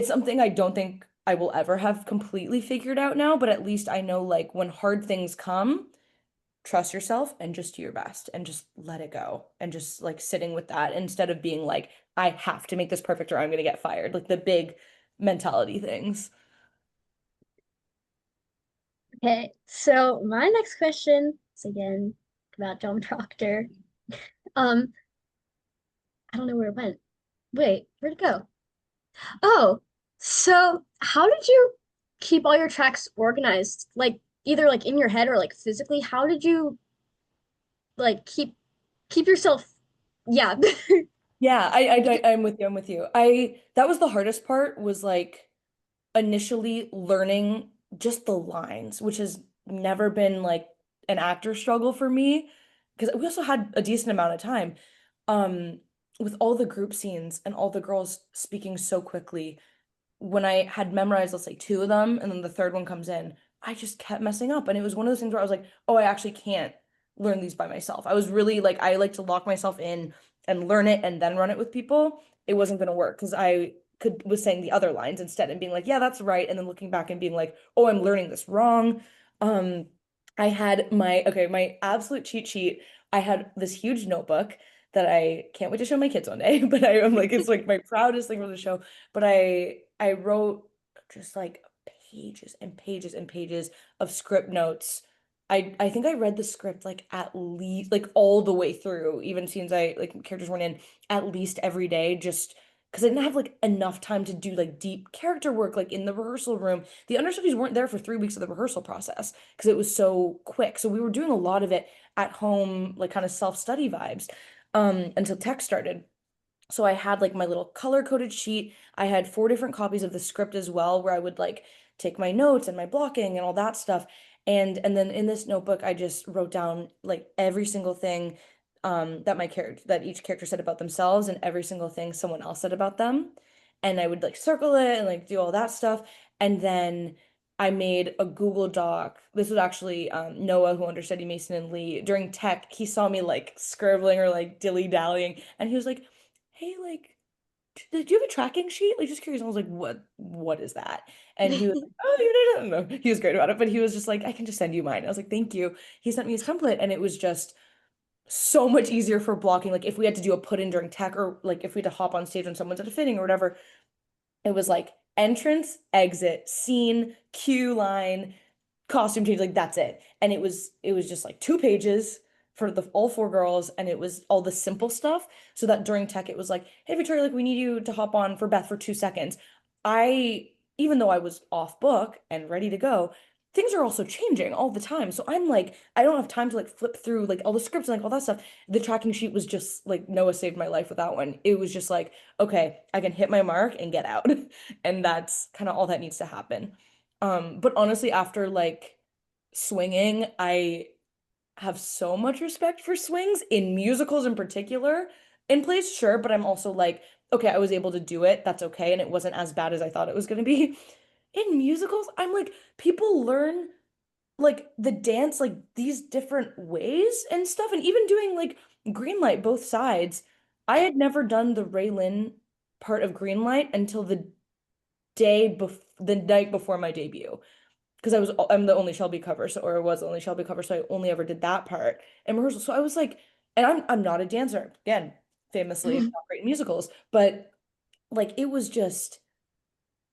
something I don't think I will ever have completely figured out now, but at least I know like when hard things come, trust yourself and just do your best and just let it go and just like sitting with that instead of being like, I have to make this perfect or I'm gonna get fired. Like the big mentality things. Okay, so my next question is again about John Proctor. Um, I don't know where it went. Wait, where'd it go? Oh, so how did you keep all your tracks organized? Like either like in your head or like physically? How did you like keep yourself? Yeah. Yeah, I'm with you. I'm with you. That was the hardest part was like initially learning just the lines, which has never been like an actor struggle for me because we also had a decent amount of time. Um, with all the group scenes and all the girls speaking so quickly, when I had memorized, let's say two of them, and then the third one comes in, I just kept messing up. And it was one of those things where I was like, oh, I actually can't learn these by myself. I was really like, I like to lock myself in and learn it and then run it with people. It wasn't going to work because I was saying the other lines instead and being like, yeah, that's right. And then looking back and being like, oh, I'm learning this wrong. Um, I had my absolute cheat sheet. I had this huge notebook that I can't wait to show my kids one day, but I'm like, it's like my proudest thing for the show. But I wrote just like pages and pages and pages of script notes. I think I read the script like at least like all the way through, even scenes I like characters weren't in, at least every day, just because I didn't have like enough time to do like deep character work like in the rehearsal room. The understudies weren't there for 3 weeks of the rehearsal process because it was so quick. So we were doing a lot of it at home, like kind of self-study vibes, until tech started. So I had like my little color coded sheet. I had four different copies of the script as well, where I would like take my notes and my blocking and all that stuff. And then in this notebook, I just wrote down like every single thing that each character said about themselves and every single thing someone else said about them. And I would like circle it and like do all that stuff. And then I made a Google Doc. This was actually Noah who understudied Mason and Lee. During tech, he saw me like scribbling or like dilly-dallying, and he was like, hey, like, do you have a tracking sheet? Like, just curious. I was like, what is that? And he was like, oh, you don't know. He was great about it, but he was just like, I can just send you mine. I was like, thank you. He sent me his template, and it was just so much easier for blocking. Like, if we had to do a put in during tech, or like if we had to hop on stage when someone's at a fitting or whatever, it was like entrance, exit, scene, cue line, costume change, like that's it. And it was just like 2 pages for the all 4 girls, and it was all the simple stuff. So that during tech, it was like, hey Victoria, like we need you to hop on for Beth for 2 seconds. I, even though I was off book and ready to go, things are also changing all the time. So I'm like, I don't have time to like flip through like all the scripts and like all that stuff. The tracking sheet was just like Noah saved my life with that one. It was just like, okay, I can hit my mark and get out. And that's kind of all that needs to happen. But honestly, after like swinging, I have so much respect for swings in musicals in particular. In plays, sure, but I'm also like, okay, I was able to do it. That's okay. And it wasn't as bad as I thought it was going to be. In musicals, I'm like, people learn like the dance like these different ways and stuff. And even doing like Greenlight, both sides. I had never done the Raylan part of Greenlight until the night before my debut, because I'm the only Shelby cover, so or was the only Shelby cover, so I only ever did that part in rehearsal. So I was like, and I'm not a dancer, again, famously not great in musicals, but like it was just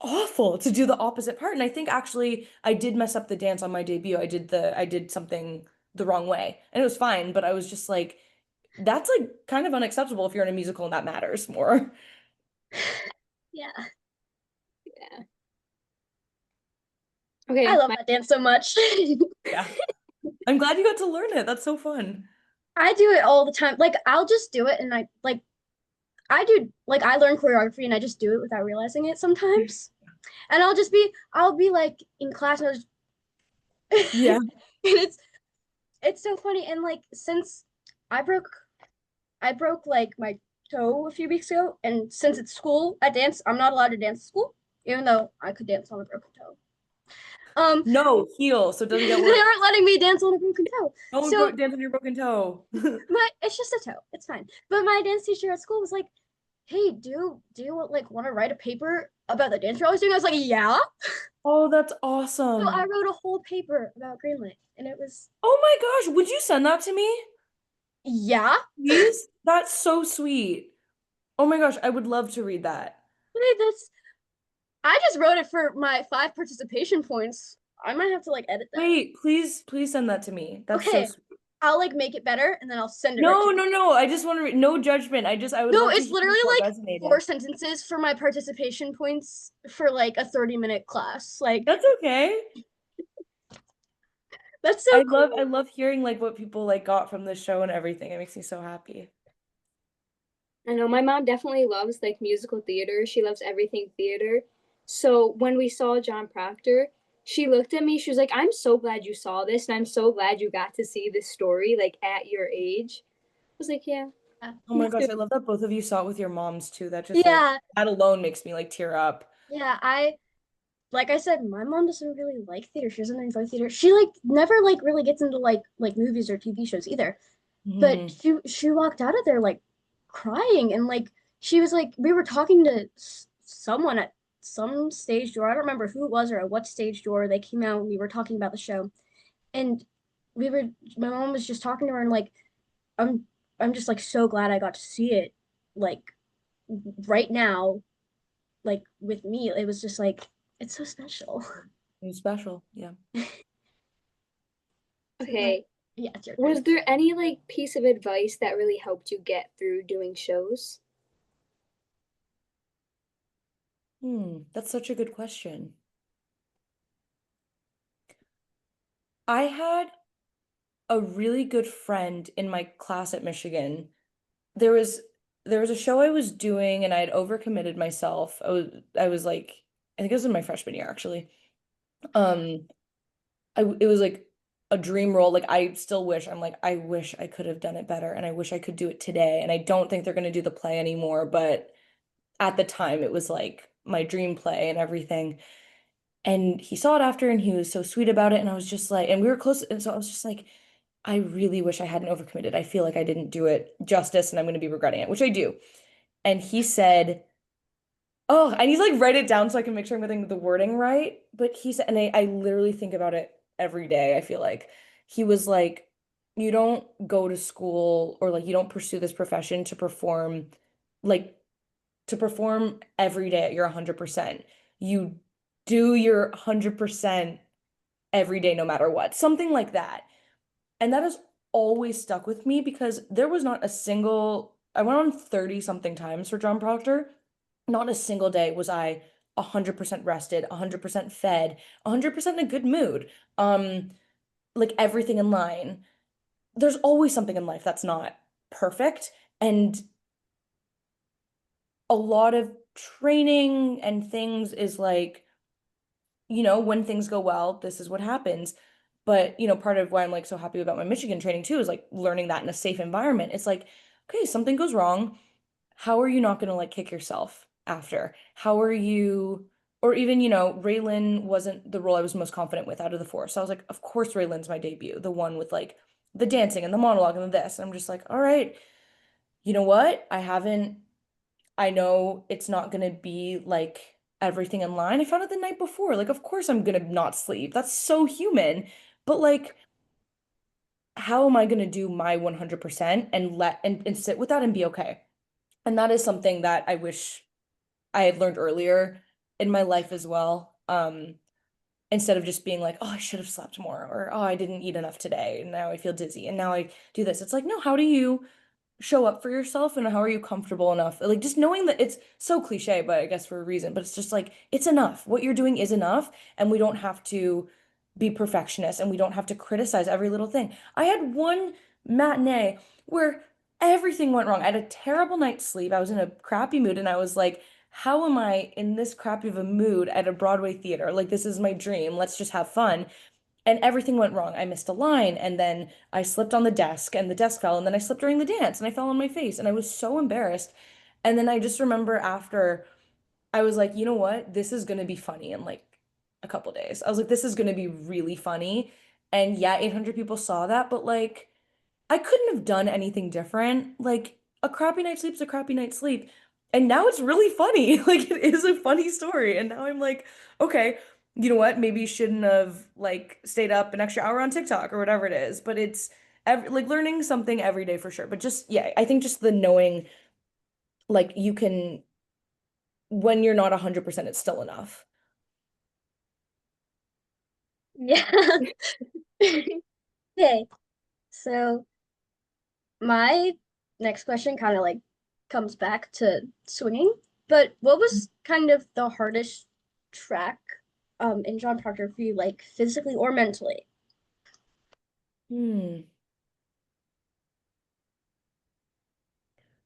awful to do the opposite part. And I think actually I did mess up the dance on my debut. I did something the wrong way, and it was fine, but I was just like, that's like kind of unacceptable if you're in a musical and that matters more. Yeah. Yeah. I Okay, love that dance so much. Yeah. I'm glad you got to learn it. That's so fun. I do it all the time. Like I'll just do it and I do like I learn choreography and I just do it without realizing it sometimes. And I'll be like in class and Yeah. and it's so funny. And like since I broke I broke like my toe a few weeks ago, and since it's school at dance, I'm not allowed to dance at school, even though I could dance on a broken toe. Um, No, heel, so it doesn't they get worse. aren't letting me dance on a broken toe. Don't So dance on your broken toe. my it's just a toe. It's fine. But my dance teacher at school was like, "Hey, do you like want to write a paper about the dance you're always doing?" I was like, "Yeah." Oh, that's So I awesome. wrote a whole paper about Greenlit, and it was Oh my gosh, would you send that to me? yeah. Please? That's so sweet. Oh my gosh, I would love to read that. Wait, that's I just wrote it for my 5 participation points. I might have to like edit that. Wait, please send that to me. That's so Okay, sweet. I'll like make it better and then I'll send it right to No, you. no, no. I just want to read, no judgment. I would No, love to it's hear literally what like four resonated. sentences for my participation points for like a 30-minute class. Like That's okay. that's so I cool. love hearing like what people like got from the show and everything. It makes me so happy. I know my mom definitely loves like musical theater. She loves everything theater. So when we saw John Proctor, she looked at me. She was like, "I'm so glad you saw this, and I'm so glad you got to see this story like at your age." I was like, "Yeah, Yeah. Oh me my gosh, too." I love that both of you saw it with your moms too. That just like Yeah, that alone makes me like tear up. yeah. I like I said, my mom doesn't really like theater. She doesn't enjoy theater. She like never like really gets into like movies or TV shows either. But Mhm. she walked out of there like crying and like she was like we were talking to someone at some stage door. I don't remember who it was or at what stage door they came out and we were talking about the show. And we were my mom was just talking to her and like I'm I'm just like so glad I got to see it like right now like with me. It was just like it's so special. It was special. Yeah. So like Okay. yeah, it's your Was turn. there any like piece of advice that really helped you get through doing shows? That's such a good question. I had a really good friend in my class at Michigan. There was there was a show I was doing and I had overcommitted myself. I was like I think it was in my freshman year actually. Um it was like a dream role. Like I still wish I'm like I wish I could have done it better and I wish I could do it today. And I don't think they're going to do the play anymore, but at the time it was like my dream play and everything. And he saw it after and he was so sweet about it. And I was just like, and we were close. And so I was just like, I really wish I hadn't overcommitted. I feel like I didn't do it justice and I'm going to be regretting it, which I do. And he said, Oh, I need to like write it down so I can make sure I'm getting the wording right. But he said, and I literally think about it every day. I feel like he was like, you don't go to school or like you don't pursue this profession to perform like to perform every day at your 100%. You do your 100% every day, no matter what. Something like that. And that has always stuck with me because there was not a single, I went on 30 something times for John Proctor. Not a single day was I 100% rested, 100% fed, 100% in a good mood. Like everything in line. There's always something in life that's not perfect. And a lot of training and things is like, when things go well, this is what happens. But, part of why I'm like so happy about my Michigan training too is like learning that in a safe environment. It's like, okay, something goes wrong. How are you not going to like kick yourself after? How are you, or even, Raylan wasn't the role I was most confident with out of the four. So I was like, of course, Raylan's my debut, the one with like the dancing and the monologue and the this. And I'm just like, all right, you know what? I know it's not going to be like everything in line. I found it the night before. Like, of course, I'm going to not sleep. That's so human. But like, how am I going to do my 100% and and sit with that and be okay? And that is something that I wish I had learned earlier in my life as well. Instead of just being like, oh, I should have slept more, or oh, I didn't eat enough today, and now I feel dizzy, and now I do this. It's like, no, how do you show up for yourself and how are you comfortable enough? Like just knowing that it's so cliche, but I guess for a reason, but it's just like it's enough. What you're doing is enough, and we don't have to be perfectionists and we don't have to criticize every little thing. I had one matinee where everything went wrong. I had a terrible night's sleep. I was in a crappy mood and I was like, how am I in this crappy of a mood at a Broadway theater? Like this is my dream. Let's just have fun. And everything went wrong. I missed a line, and then I slipped on the desk, and the desk fell, and then I slipped during the dance, and I fell on my face, and I was so embarrassed. And then I just remember after, I was like, you know what? This is gonna be funny in like a couple days. I was like, this is gonna be really funny. And yeah, 800 people saw that, but like, I couldn't have done anything different. Like a crappy night's sleep's a crappy night's sleep. And now it's really funny. Like it is a funny story. And now I'm like, okay, you know what? Maybe you shouldn't have like stayed up an extra hour on TikTok or whatever it is. But it's like learning something every day for sure. But just yeah, I think just the knowing like you can when you're not 100%, it's still enough. Yeah. Okay. So my next question kind of like comes back to swinging, but what was kind of the hardest track in John Proctor for you, like physically or mentally? Hmm.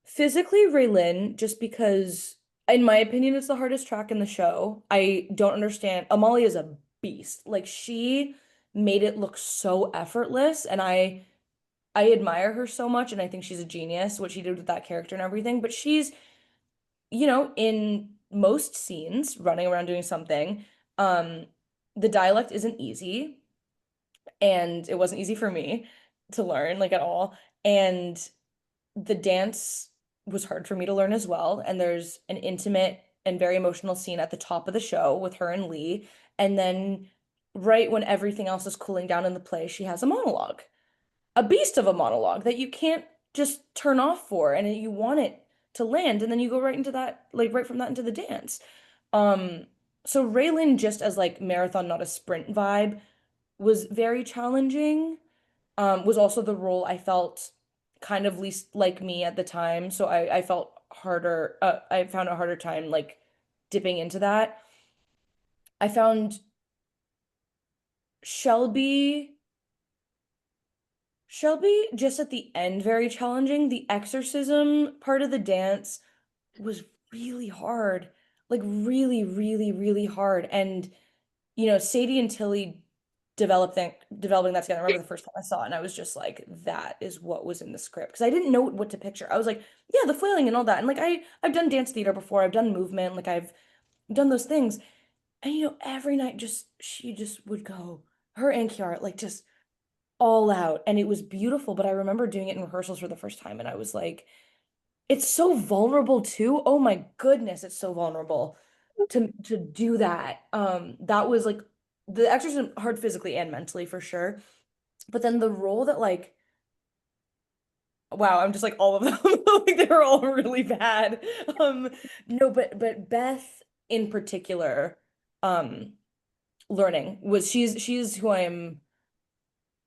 Physically, Raylin, just because, in my opinion, it's the hardest track in the show. I don't understand. Amalia is a beast. Like she made it look so effortless, and I admire her so much, and I think she's a genius, what she did with that character and everything. But she's, in most scenes, running around doing something. Um, the dialect isn't easy, and it wasn't easy for me to learn, like at all. And the dance was hard for me to learn as well. And there's an intimate and very emotional scene at the top of the show with her and Lee. And then right when everything else is cooling down in the play, she has a monologue, a beast of a monologue that you can't just turn off for and you want it to land. And then you go right into that, like right from that into the dance. Um, so Raylan just as like marathon, not a sprint vibe was very challenging, was also the role I felt kind of least like me at the time. So I felt harder, I found a harder time like dipping into that. I found Shelby, Shelby just at the end very challenging. The exorcism part of the dance was really hard, like really, really, really hard. And Sadie and Tilly developing that together. I remember the first time I saw it, and I was just like, that is what was in the script. Because I didn't know what to picture. I was like, yeah, the flailing and all that. And like I've done dance theater before, I've done movement, like I've done those things. And every night just she just would go, her and Kiara, like just all out. And it was beautiful. But I remember doing it in rehearsals for the first time, and I was like, it's so vulnerable too. Oh my goodness, it's so vulnerable to do that. That was like the exercise hard physically and mentally for sure. But then the role that like wow, I'm just like all of them. Like they were all really bad. Um, no, but Beth in particular, um, learning was she's who I'm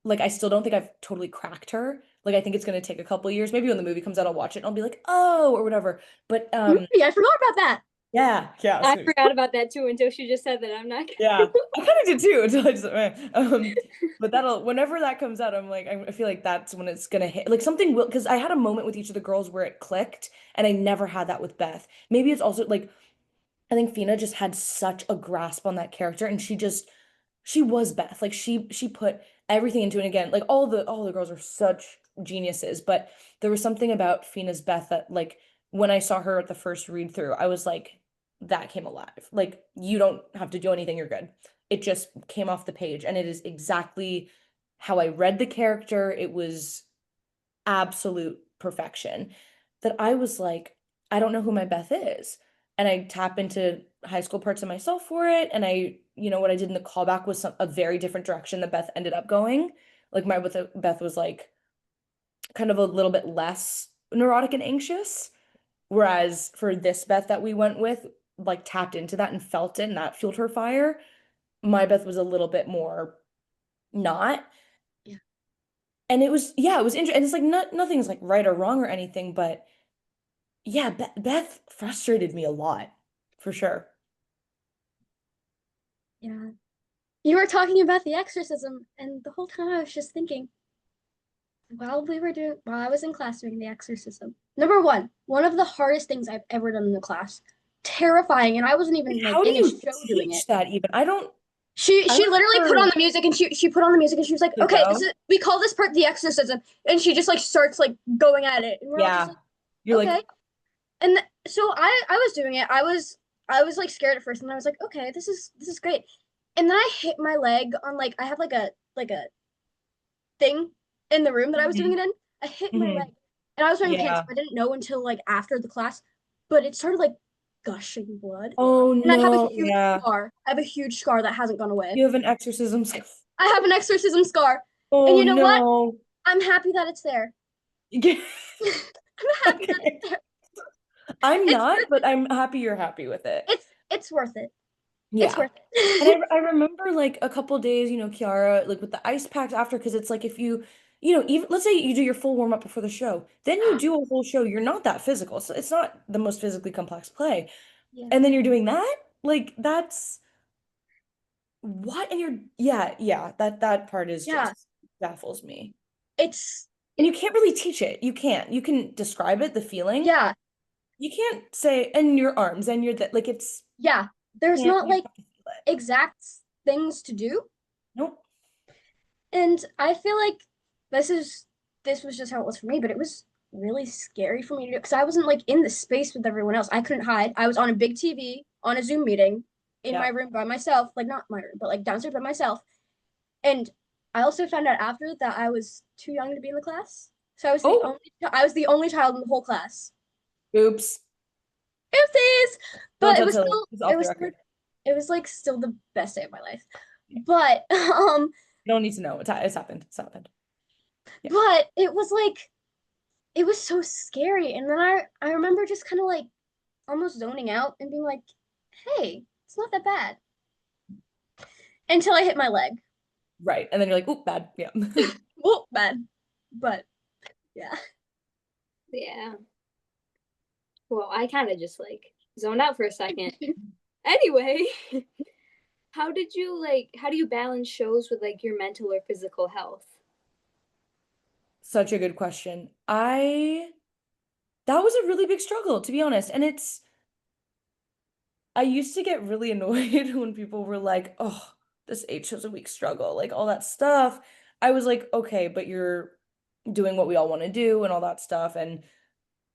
like I still don't think I've totally cracked her. Like I think it's gonna take a couple years. Maybe when the movie comes out, I'll watch it and I'll be like, oh, or whatever. But Movie, I forgot about that. yeah, I so forgot about that too until she just said that. I'm not yeah, I kind of did too until I just but that'll whenever that comes out, I'm like I feel like that's when it's gonna hit like something will because I had a moment with each of the girls where it clicked and I never had that with Beth. Maybe it's also like I think Fina just had such a grasp on that character and she was Beth. Like she put everything into it. And again, like all the girls are such geniuses, but there was something about Fina's Beth that like when I saw her at the first read through, I was like, that came alive. Like you don't have to do anything, you're good. It just came off the page and it is exactly how I read the character. It was absolute perfection that I was like, I don't know who my Beth is. And I tap into high school parts of myself for it. And what I did in the callback was a very different direction that Beth ended up going. Like my with Beth was like kind of a little bit less neurotic and anxious. Whereas for this Beth that we went with, like tapped into that and felt it and that fueled her fire. My Beth was a little bit more not. Yeah. And it was, yeah, it was interesting. And it's like nothing's like right or wrong or anything, but yeah, Beth frustrated me a lot, for sure. Yeah. You were talking about the exorcism, and the whole time I was just thinking, while I was in class doing the exorcism, number one of the hardest things I've ever done in the class, terrifying, and I wasn't even Like, like how do in a you show doing it. teach that even? She I she literally put on remember the music and she put on the music and she was like, to okay, this go. is we call this part the exorcism, and she just like starts like going at it, and we're all just Yeah. like, You're like, okay. And so I was doing it. I was like scared at first, and I was like, okay, this is great. And then I hit my leg on like I have like a thing in the room that I was doing mhm, it in. I hit my leg, mhm. and I was wearing pants, Yeah. so I didn't know until like after the class, but it started like gushing blood, Oh and I have a no, huge yeah. scar. I have a huge scar that hasn't gone away. You have an exorcism skill. I have an exorcism scar, and Oh you know what? no. I'm happy that it's there. Yeah. I'm happy that Okay. it's there. I'm It's not, worth but it. I'm happy you're happy with it. It's worth it. It's Yeah. worth And it. I remember like a couple days, Kiara, like with the ice packs after, because it's like if even let's say you do your full warm up before the show, then you do a whole show, you're not that physical. So it's not the most physically complex play. Yeah. And then you're doing that? Like that's what? And yeah, that part is Yeah. just baffles me. It's And you can't really teach it. You can't. You can describe it, the feeling. yeah. You can't say, and your arms and your that like it's Yeah. There's can't not you like have to feel it. exact things to do. Nope. And I feel like this is this was just how it was for me, but it was really scary for me to do because I wasn't like in the space with everyone else. I couldn't hide. I was on a big TV on a Zoom meeting in my Yeah. room by myself, like not my room, but like downstairs by myself. And I also found out after that I was too young to be in the class. So Oh, I was the only child in the whole class. oops. Oopsies. Don't But tell Tilly. It's it off the was still record. it was like still the best day of my life. Yeah. But You don't need to know. It's happened. It's happened. Yeah. but it was like it was so scary. And then I remember just kind of like almost zoning out and being like, hey, it's not that bad. Until I hit my leg. Right. And then you're like, oop, bad. Yeah. Whoa, bad. But yeah. Yeah. Well, I kind of just like zoned out for a second. Anyway, how do you balance shows with like your mental or physical health? Such a good question. That was a really big struggle, to be honest. And I used to get really annoyed when people were like, oh, this 8 shows a week struggle, like all that stuff. I was like, okay, but you're doing what we all want to do and all that stuff. And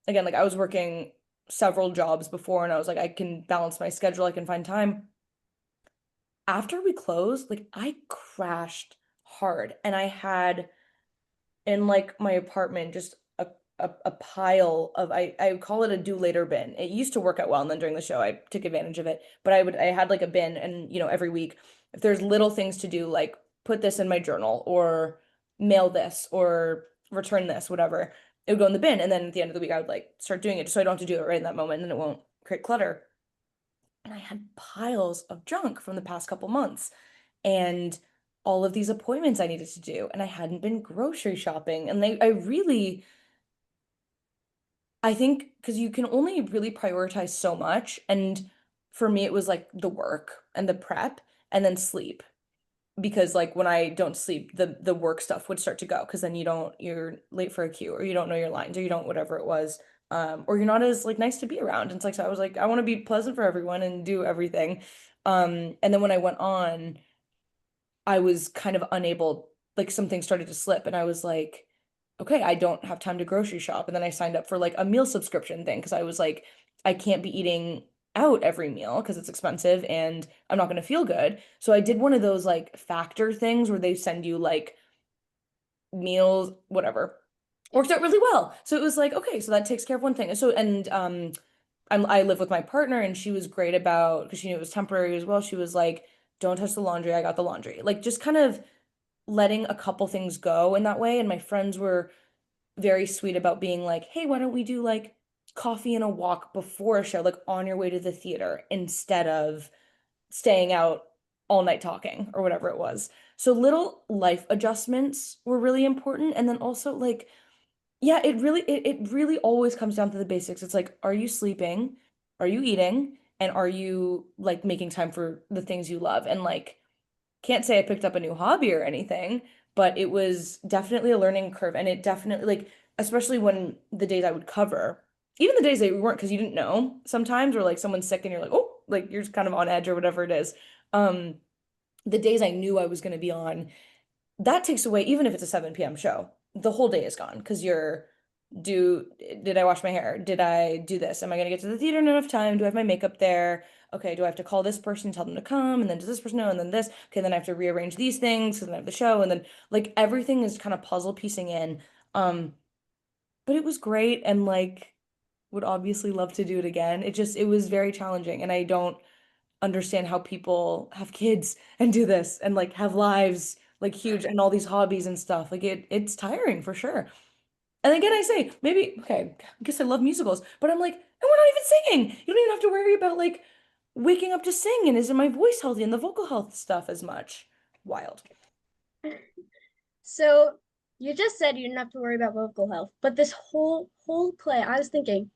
again, like I was working several jobs before and I was like, I can balance my schedule, I can find time. After we closed, like I crashed hard and I had in like my apartment just a a pile of I call it a do later bin. It used to work out well, and then during the show I took advantage of it. But I had like a bin, and every week if there's little things to do, like put this in my journal or mail this or return this, whatever, it would go in the bin. And then at the end of the week I would like start doing it just so I don't have to do it right in that moment and it won't create clutter. And I had piles of junk from the past couple months and all of these appointments I needed to do, and I hadn't been grocery shopping. And I really, I think, because you can only really prioritize so much. And for me, it was like the work and the prep and then sleep. Because like when I don't sleep, the work stuff would start to go because then you're late for a cue or you don't know your lines or you don't whatever it was. Or you're not as like nice to be around. And it's like so I was like, I want to be pleasant for everyone and do everything. And then when I went on, I was kind of unable, like something started to slip and I was like, okay, I don't have time to grocery shop. And then I signed up for like a meal subscription thing because I was like, I can't be eating out every meal because it's expensive and I'm not going to feel good. So I did one of those like factor things where they send you like meals, whatever. Worked out really well. So it was like, okay, so that takes care of one thing. So and I live with my partner and she was great about because she knew it was temporary as well. She was like, don't touch the laundry. I got the laundry. Like just kind of letting a couple things go in that way. And my friends were very sweet about being like, hey, why don't we do like coffee and a walk before a show, like on your way to the theater instead of staying out all night talking or whatever it was. So little life adjustments were really important. And then also like, yeah, it really always comes down to the basics. It's like, are you sleeping? Are you eating? And are you like making time for the things you love? And like can't say I picked up a new hobby or anything, but it was definitely a learning curve. And it definitely, like, especially when the days I would cover, even the days that we weren't, because you didn't know sometimes, or like someone's sick and you're like, oh, like you're just kind of on edge or whatever it is. Um, the days I knew I was going to be on, that takes away, even if it's a 7 p.m. show, the whole day is gone because do, did I wash my hair? Did I do this? Am I going to get to the theater in enough time? Do I have my makeup there? Okay, do I have to call this person, tell them to come? And then does this person know? And then this. Okay, then I have to rearrange these things because then I have the show. And then like everything is kind of puzzle piecing in. Um, but it was great and like would obviously love to do it again. It was very challenging. And I don't understand how people have kids and do this and like have lives like huge and all these hobbies and stuff. Like it's tiring for sure. And again, I say maybe okay, I guess I love musicals, but I'm like, and we're not even singing. You don't even have to worry about like waking up to sing and is my voice healthy and the vocal health stuff as much. Wild. So you just said you didn't have to worry about vocal health, but this whole play, I was thinking,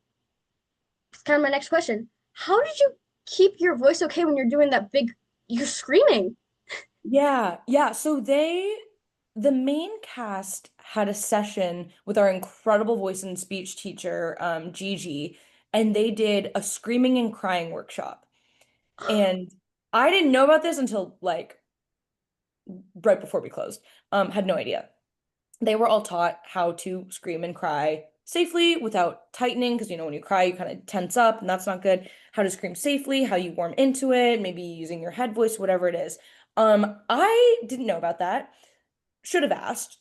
it's kind of my next question. How did you keep your voice okay when you're doing that big, you're screaming? Yeah, yeah. So the main cast had a session with our incredible voice and speech teacher, Gigi, and they did a screaming and crying workshop. And I didn't know about this until like right before we closed. Had no idea. They were all taught how to scream and cry safely without tightening, because when you cry, you kind of tense up, and that's not good. How to scream safely, how you warm into it, maybe using your head voice, whatever it is. I didn't know about that. Should have asked.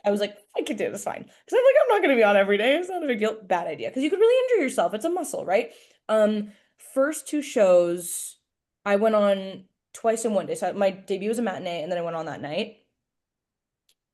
I was like, I could do this fine. Because I'm like, I'm not going to be on every day. It's not a big deal. Bad idea. Because you could really injure yourself. It's a muscle, right? First two shows, I went on twice in one day. So my debut was a matinee, and then I went on that night.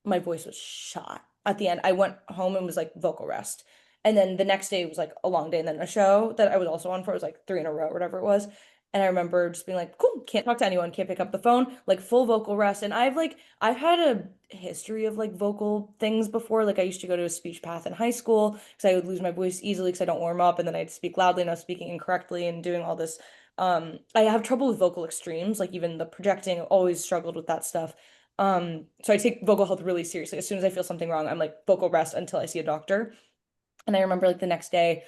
My voice was shot. At the end, I went home and was like vocal rest. And then the next day was like a long day, and then a show that I was also on for it was like three in a row, or whatever it was. And I remember just being like, cool, can't talk to anyone, can't pick up the phone, like full vocal rest. And I've had a history of like vocal things before. Like I used to go to a speech path in high school because I would lose my voice easily because I don't warm up, and then I'd speak loudly and I was speaking incorrectly and doing all this. I have trouble with vocal extremes, like even the projecting, I've always struggled with that stuff. So I take vocal health really seriously. As soon as I feel something wrong, I'm like vocal rest until I see a doctor. And I remember like the next day,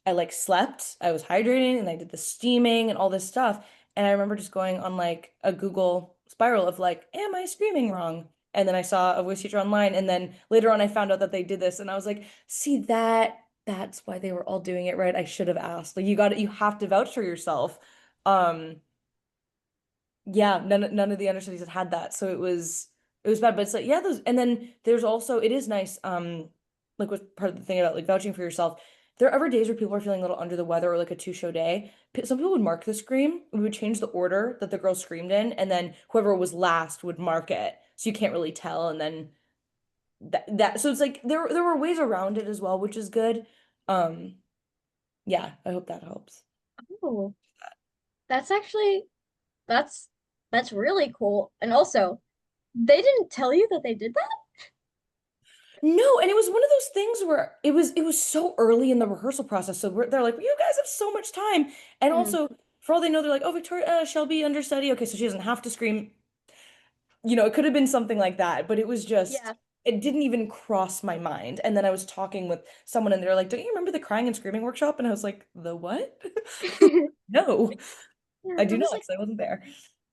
I like slept, I was hydrating, and I did the steaming and all this stuff. And I remember just going on like a Google spiral of like, am I screaming wrong? And then I saw a voice teacher online, and then later on I found out that they did this, and I was like, see that's why they were all doing it right. I should have asked. Like you have to vouch for yourself. Um, yeah, none of the understudies had that, so it was bad. But it's like yeah, those and then there's also it is nice. like was part of the thing about like vouching for yourself. There are ever days where people are feeling a little under the weather or like a two-show day. Some people would mark the scream. We would change the order that the girl screamed in, and then whoever was last would mark it. So you can't really tell. And then that so it's like there were ways around it as well, which is good. Um, yeah, I hope that helps. Oh, that's actually that's that's really cool. And also, they didn't tell you that they did that? No, and it was one of those things where it was so early in the rehearsal process. So they're like, you guys have so much time. And Mm, also, for all they know, they're like, oh, Victoria, Shelby understudy. Okay, so she doesn't have to scream. It could have been something like that, but it was just, yeah. it didn't even cross my mind. And then I was talking with someone and they're like, don't you remember the crying and screaming workshop? And I was like, the what? No, Yeah, I it do was not, like because I wasn't there.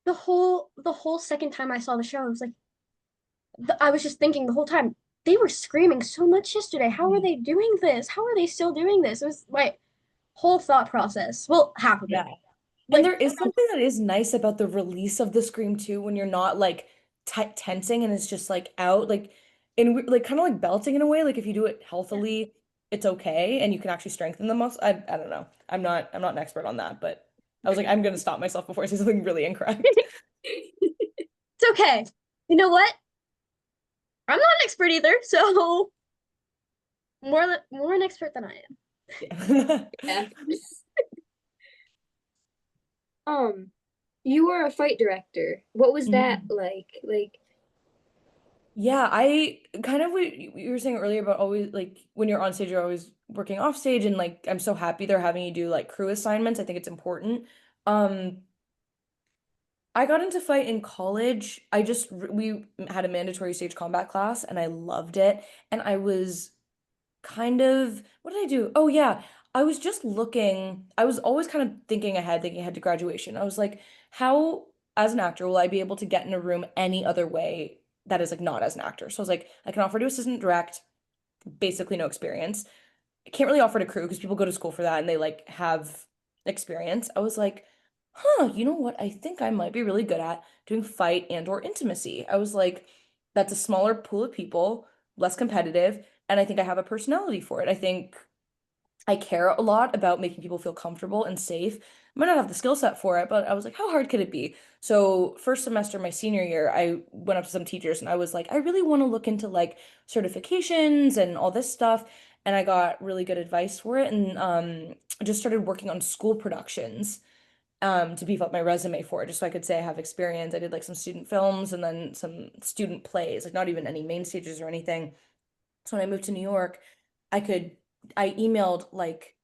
the whole second time I saw the show, I was like I was just thinking the whole time, they were screaming so much yesterday. How are Mhm. they doing this? How are they still doing this? It was my whole thought process. Well, half of it. Yeah. And Like there is the something that is nice about the release of the scream too, when you're not like t tensing and it's just like out, like in like kind of like belting in a way. Like if you do it yeah. healthily, it's okay, and you can actually strengthen the muscle. I don't know. I'm not an expert on that, but I was like, I'm gonna stop myself before I say something really incorrect. It's okay. You know what? I'm not an expert either, so more an expert than I am. Yeah. Yeah. Um, you were a fight director. What was that Mhm. like? Like, Yeah, I kind of what you were saying earlier about always like when you're on stage, you're always working off stage, and like I'm so happy they're having you do like crew assignments. I think it's important. Um, I got into fight in college. We had a mandatory stage combat class and I loved it. And I was kind of, what did I do? Oh yeah, I was just looking, I was always kind of thinking ahead to graduation. I was like, how as an actor will I be able to get in a room any other way that is like not as an actor? So I was like, I can offer to assistant direct, basically no experience. I can't really offer to crew because people go to school for that and they like have experience. I was like, you know what? I think I might be really good at doing fight and or intimacy. I was like, that's a smaller pool of people, less competitive, and I think I have a personality for it. I think I care a lot about making people feel comfortable and safe. I might not have the skill set for it, but I was like, how hard could it be? So, first semester, my senior year, I went up to some teachers and I was like, I really want to look into like certifications and all this stuff. And I got really good advice for it and I just started working on school productions to beef up my resume for it, just so I could say I have experience. I did like some student films and then some student plays, like not even any main stages or anything. So when I moved to New York, I could, I emailed like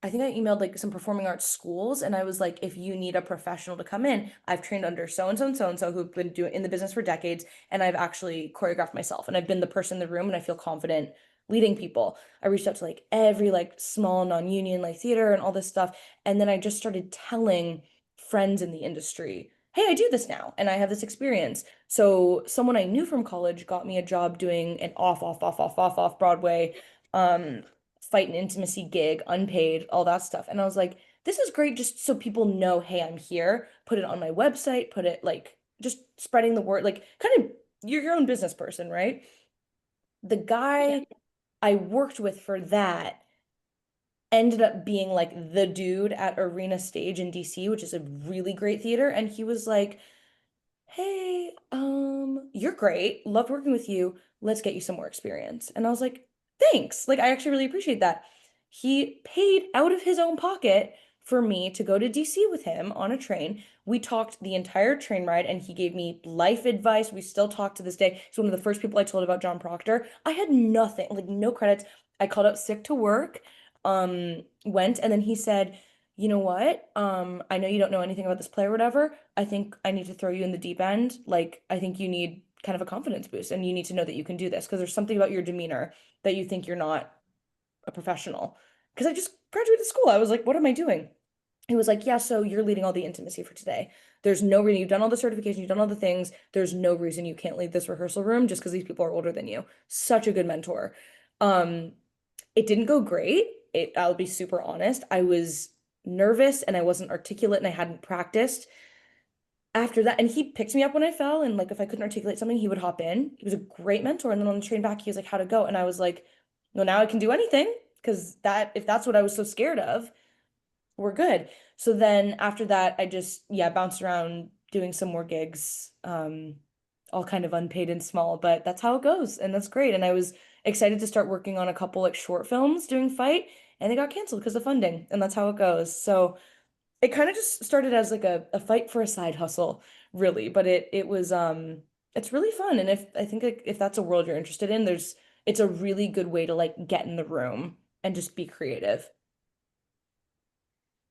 I think I emailed like some performing arts schools and I was like, if you need a professional to come in, I've trained under so and so and so and so who've been doing in the business for decades, and I've actually choreographed myself and I've been the person in the room and I feel confident leading people. I reached out to like every like small non-union like theater and all this stuff. And then I just started telling friends in the industry, hey, I do this now and I have this experience. So someone I knew from college got me a job doing an off Broadway fight and intimacy gig, unpaid, all that stuff. And I was like, this is great just so people know, hey, I'm here. Put it on my website, put it like just spreading the word, like kind of you're your own business person, right? The yeah. guy I worked with for that ended up being like the dude at Arena Stage in DC, which is a really great theater. And he was like, hey, you're great. Loved working with you. Let's get you some more experience. And I was like, thanks. Like, I actually really appreciate that. He paid out of his own pocket for me to go to DC with him on a train. We talked the entire train ride and he gave me life advice. We still talk to this day. He's one of the first people I told about John Proctor. I had nothing, like no credits. I called out sick to work, went, and then he said, you know what? I know you don't know anything about this play or whatever. I think I need to throw you in the deep end. Like, I think you need kind of a confidence boost and you need to know that you can do this because there's something about your demeanor that you think you're not a professional. Because I just graduated school. I was like, what am I doing? He was like, yeah, so you're leading all the intimacy for today. There's no reason you've done all the certification, you've done all the things. There's no reason you can't lead this rehearsal room just because these people are older than you. Such a good mentor. Um, it didn't go great. I'll be super honest. I was nervous and I wasn't articulate and I hadn't practiced after that. And he picked me up when I fell. And like if I couldn't articulate something, he would hop in. He was a great mentor. And then on the train back, he was like, how'd it go? And I was like, well, now I can do anything because that if that's what I was so scared of, we're good. So then after that, I just, yeah, bounced around doing some more gigs, all kind of unpaid and small, but that's how it goes. And that's great. And I was excited to start working on a couple like short films doing fight, and they got canceled because of funding. And that's how it goes. So it kind of just started as like a fight for a side hustle, really. But it was it's really fun. And if I think like, if that's a world you're interested in, it's a really good way to like get in the room and just be creative.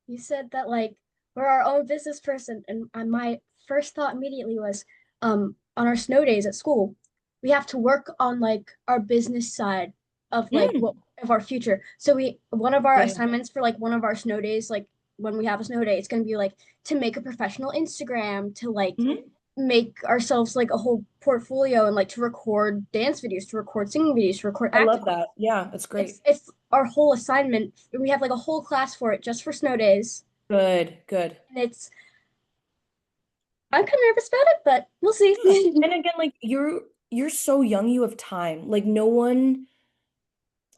You said that like we're our own business person, and my first thought immediately was, on our snow days at school, we have to work on like our business side of like what Mm, of our future. So we one of our yeah. assignments for like one of our snow days, like when we have a snow day, it's gonna be like to make a professional Instagram, to like Mhm. make ourselves like a whole portfolio and like to record dance videos, to record singing videos, to record I acting. love that. Yeah, it's great. It's our whole assignment. We have like a whole class for it just for snow days. Good, good. And it's I'm kind of nervous about it, but we'll see. Yeah. And again, like you're so young, you have time. Like no one,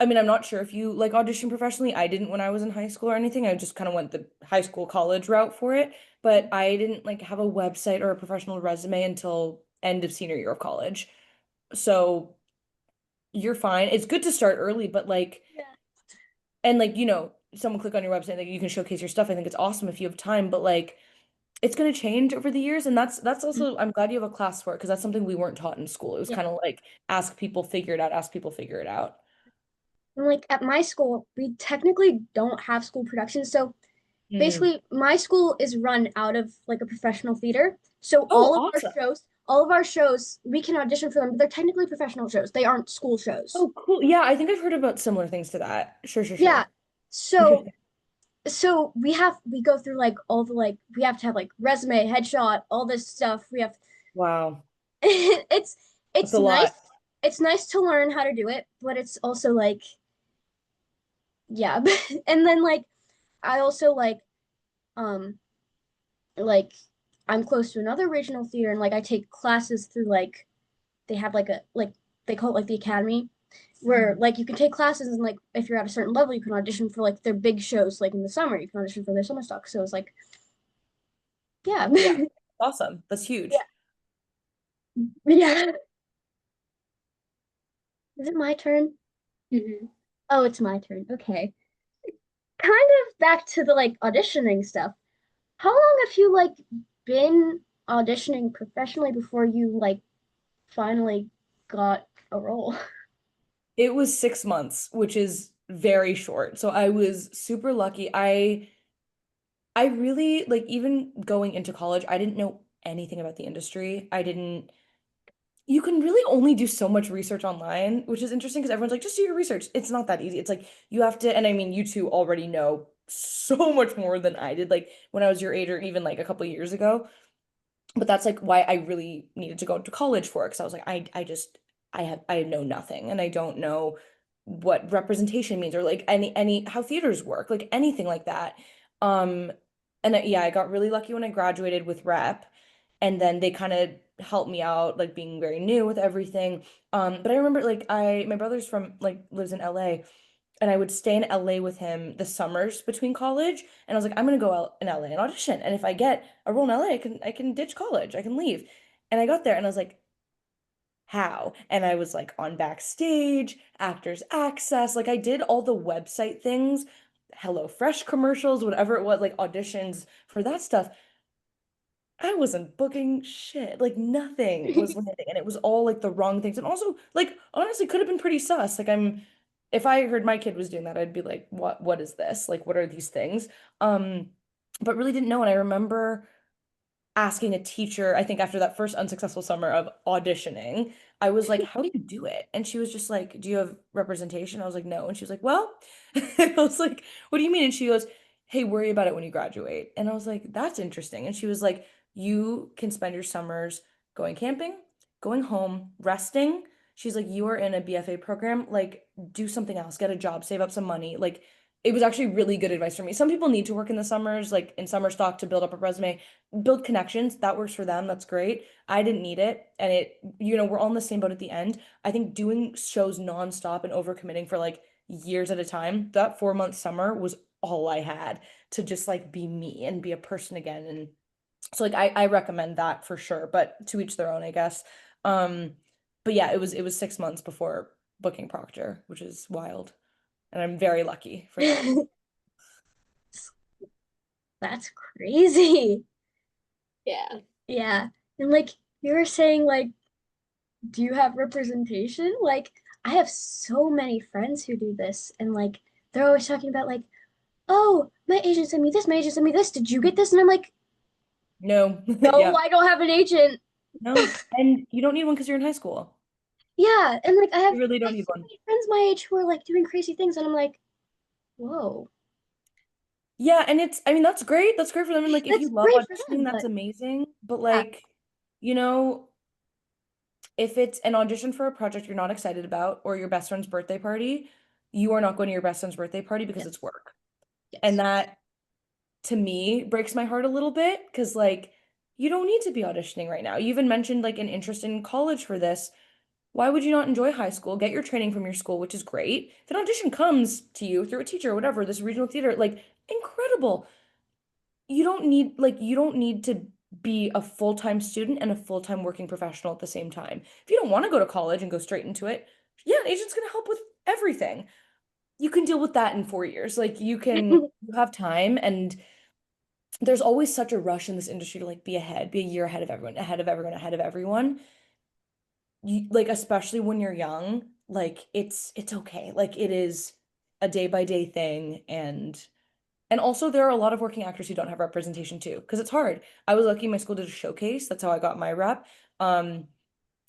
I mean, I'm not sure if you like audition professionally. I didn't when I was in high school or anything. I just kind of went the high school college route for it, but I didn't like have a website or a professional resume until end of senior year of college. So you're fine. It's good to start early, but like Yeah. and like, someone click on your website, like you can showcase your stuff. I think it's awesome if you have time, but like it's going to change over the years, and that's also I'm glad you have a class for it because that's something we weren't taught in school. It was Yeah. kind of like ask people, figure it out, ask people, figure it out. And like at my school, we technically don't have school productions. So Mm. basically my school is run out of like a professional theater. So Oh, awesome. all of our shows, we can audition for them, but they're technically professional shows. They aren't school shows. Oh, cool. Yeah, I think I've heard about similar things to that. Sure, sure, Yeah. sure. So Interesting. we go through like all the like we have to have like resume, headshot, all this stuff. We have Wow. it's That's it's a lot. nice. It's nice to learn how to do it, but it's also like yeah. And then like I also um like I'm close to another regional theater, and like I take classes through like they have like a like they call it like the academy, where like you can take classes, and like if you're at a certain level you can audition for like their big shows, like in the summer you can audition for their summer stock. So it's like yeah. Yeah. Awesome. That's Yeah. huge. Yeah. Is it my turn? Mhm. Oh, it's my turn. Okay. Kind of back to the like auditioning stuff. How long have you like been auditioning professionally before you like finally got a role? It was 6 months, which is very short. So I was super lucky. I really like even going into college, I didn't know anything about the industry. I didn't You can really only do so much research online, which is interesting because everyone's like, just do your research. It's not that easy. It's like you have to, and I mean, you two already know so much more than I did, like when I was your age or even like a couple of years ago. But that's like why I really needed to go to college for it because I was like, I know nothing and I don't know what representation means or like any how theaters work, like anything like that. Um, yeah, I got really lucky when I graduated with rep, and then they kind of helped me out, like being very new with everything. But I remember like my brother's from like lives in LA, and I would stay in LA with him the summers between college. And I was like, I'm gonna go out in LA and audition. And if I get a role in LA, I can ditch college. I can leave. And I got there and I was like, how? And I was like on Backstage, Actors Access. Like I did all the website things, HelloFresh commercials, whatever it was, like auditions for that stuff. I wasn't booking shit. Like nothing was landing. And it was all like the wrong things. And also, like, honestly, could have been pretty sus. Like if I heard my kid was doing that, I'd be like, what is this? Like, what are these things? Um, but really didn't know. And I remember asking a teacher, I think after that first unsuccessful summer of auditioning, I was like, how do you do it? And she was just like, do you have representation? I was like, no. And she was like, well, and I was like, what do you mean? And she goes, hey, worry about it when you graduate. And I was like, that's interesting. And she was like, you can spend your summers going camping, going home, resting. She's like, you are in a BFA program, like do something else, get a job, save up some money. Like it was actually really good advice for me. Some people need to work in the summers, like in summer stock to build up a resume, build connections. That works for them. That's great. I didn't need it. And we're all in the same boat at the end. I think doing shows nonstop and overcommitting for like years at a time, that 4 month summer was all I had to just like be me and be a person again. And so like I recommend that for sure, but to each their own, I guess. Um, but yeah, it was 6 months before booking Proctor, which is wild. And I'm very lucky for that. That's crazy. Yeah. Yeah. And like you were saying, like, do you have representation? Like, I have so many friends who do this, and like they're always talking about like, oh, my agent sent me this, my agent sent me this. Did you get this? And I'm like, No. no, Yeah. I don't have an agent. No. And you don't need one because you're in high school. Yeah, and like You really I don't have need so one. many friends my age who are like doing crazy things, and I'm like, whoa, Yeah, and I mean, that's great. That's great for them. And like, if you that's love great for auditioning, them, that's but amazing. But yeah, like, you know, if it's an audition for a project you're not excited about or your best friend's birthday party, you are not going to your best friend's birthday party because it's yes, work. And yes. that to me breaks my heart a little bit because like you don't need to be auditioning right now. You even mentioned like an interest in college for this. Why would you not enjoy high school? Get your training from your school, which is great. If an audition comes to you through a teacher or whatever, this regional theater, like incredible. You don't need to be a full-time student and a full-time working professional at the same time. If you don't want to go to college and go straight into it, yeah, an agent's going to help with everything. You can deal with that in 4 years. Like you have time and there's always such a rush in this industry to like be ahead, be a year ahead of everyone, ahead of everyone, ahead of everyone. Like especially when you're young, like it's okay. Like it is a day by day thing and also there are a lot of working actors who don't have representation too because it's hard. I was lucky my school did a showcase. That's how I got my rep. Um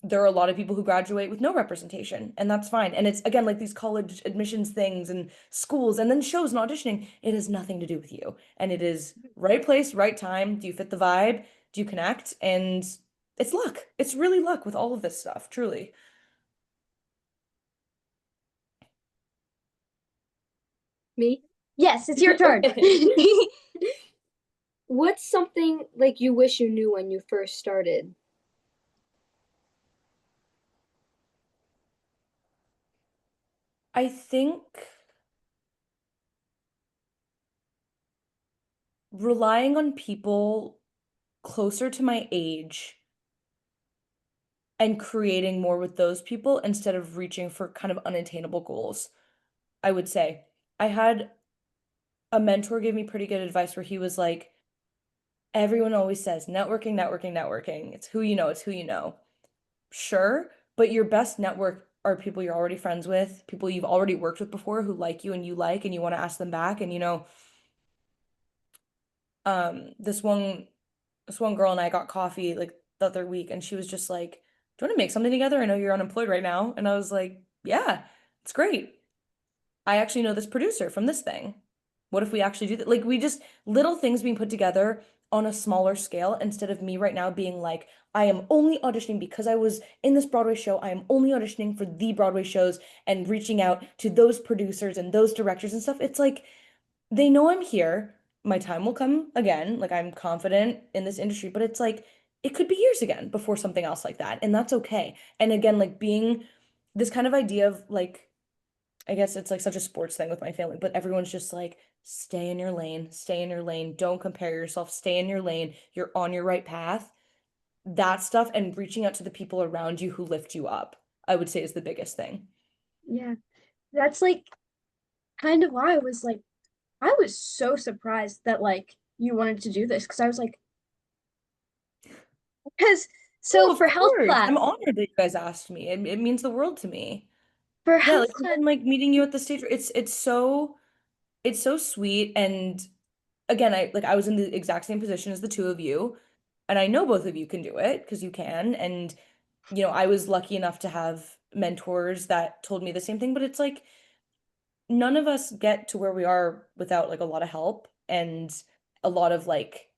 there are a lot of people who graduate with no representation, and that's fine. And it's again like these college admissions things and schools and then shows and auditioning. It has nothing to do with you. And it is right place, right time. Do you fit the vibe? Do you connect? And it's luck. It's really luck with all of this stuff, truly. Me? Yes, it's your turn. Okay. What's something like you wish you knew when you first started? I think relying on people closer to my age and creating more with those people instead of reaching for kind of unattainable goals. I would say I had a mentor give me pretty good advice where he was like, everyone always says networking, networking, networking. It's who you know, it's who you know. Sure, but your best network are people you're already friends with, people you've already worked with before who like you and you like and you want to ask them back. And um, this one this one girl and I got coffee like the other week and she was just like, "Do you want to make something together? I know you're unemployed right now." And I was like, "Yeah, it's great. I actually know this producer from this thing. What if we actually do that?" Like we just little things being put together on a smaller scale instead of me right now being like, I am only auditioning because I was in this Broadway show. I am only auditioning for the Broadway shows and reaching out to those producers and those directors and stuff. It's like they know I'm here. My time will come again. Like I'm confident in this industry, but it's like it could be years again before something else like that. And that's okay. And again, like being this kind of idea of like I guess it's like such a sports thing with my family, but everyone's just like, stay in your lane, stay in your lane, don't compare yourself, stay in your lane, you're on your right path. That stuff and reaching out to the people around you who lift you up, I would say is the biggest thing. Yeah, that's like kind of why I was so surprised that like you wanted to do this because I was like, because so Oh, of course. I'm honored that you guys asked me. It means the world to me. for Yeah, health like class, even like meeting you at the stage, it's so sweet. And again, I was in the exact same position as the two of you, and I know both of you can do it because you can. And I was lucky enough to have mentors that told me the same thing, but it's like none of us get to where we are without like a lot of help and a lot of like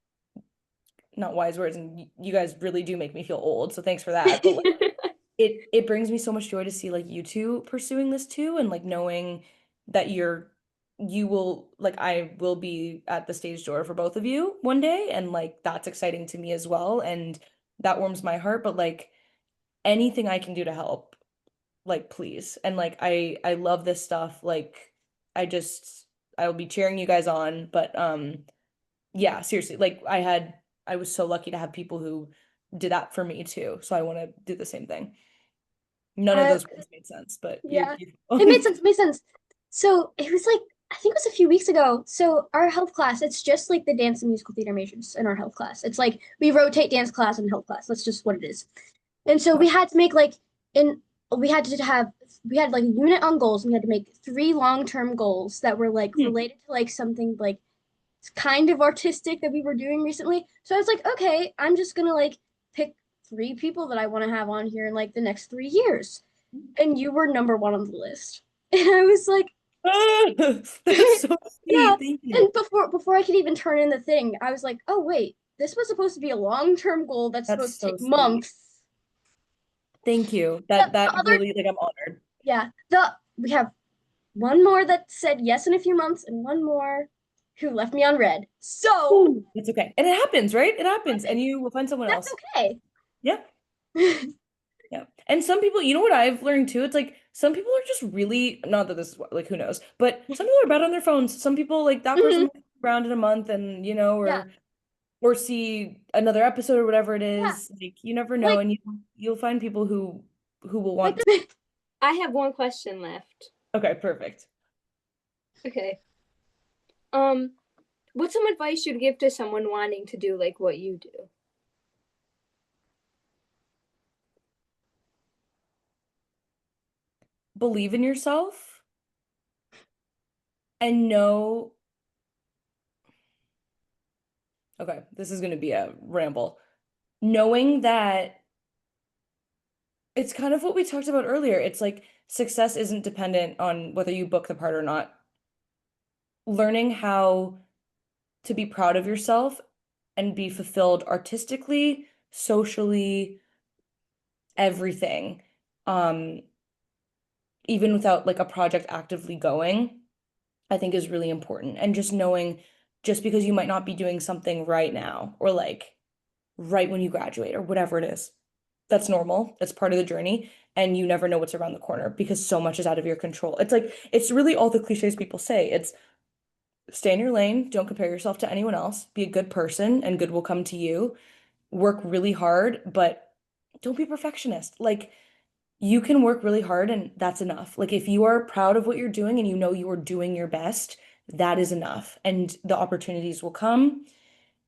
not wise words. And you guys really do make me feel old, so thanks for that. But like it brings me so much joy to see like you two pursuing this too and like knowing that you're you will like I will be at the stage door for both of you one day, and like that's exciting to me as well, and that warms my heart. But like anything I can do to help, like please. And like I love this stuff. Like I just I will be cheering you guys on. But yeah, seriously, like I was so lucky to have people who did that for me too. So I want to do the same thing. None of I those words made sense, but you're Yeah, it made beautiful. sense. It made sense. So it was like I think it was a few weeks ago. So our health class, it's just like the dance and musical theater majors in our health class. It's like we rotate dance class and health class. That's just what it is. And so we had to make like in we had to have we had like a unit on goals. And we had to make three long-term goals that were like Hmm. related to like something like kind of artistic that we were doing recently. So I was like, okay, I'm just gonna like pick three people that I want to have on here in like the next 3 years. And you were number one on the list. And I was like, That's so yeah. sweet. Thank you. And before I could even turn in the thing, I was like, oh wait, this was supposed to be a long-term goal that's That's supposed to so take sweet. months. Thank you. The That other really like I'm honored. yeah, the we have one more that said yes in a few months and one more who left me on red. So Ooh. It's okay. And it happens, right? It happens. And you will find someone that's else. okay. Yeah. Yeah. And some people, you know what I've learned too? It's like some people are just really, not that this is like who knows, but some people are bad on their phones. Some people like that person Mhm. might be around in a month and Yeah, or see another episode or whatever it yeah. is. Like you never know, Like and you'll find people who will like want. the I have one question left. Okay, perfect. Okay. Um, what's some advice you'd give to someone wanting to do like what you do? Believe in yourself and know, okay, this is going to be a ramble. Knowing that it's kind of what we talked about earlier. It's like success isn't dependent on whether you book the part or not. Learning how to be proud of yourself and be fulfilled artistically, socially, everything. Um, Even without like a project actively going, I think is really important. And just knowing just because you might not be doing something right now or like right when you graduate or whatever it is, that's normal. That's part of the journey. And you never know what's around the corner because so much is out of your control. It's like, it's really all the cliches people say. It's stay in your lane, don't compare yourself to anyone else, be a good person, and good will come to you. Work really hard, but don't be a perfectionist. Like, you can work really hard and that's enough. Like if you are proud of what you're doing and you know you are doing your best, that is enough. And the opportunities will come.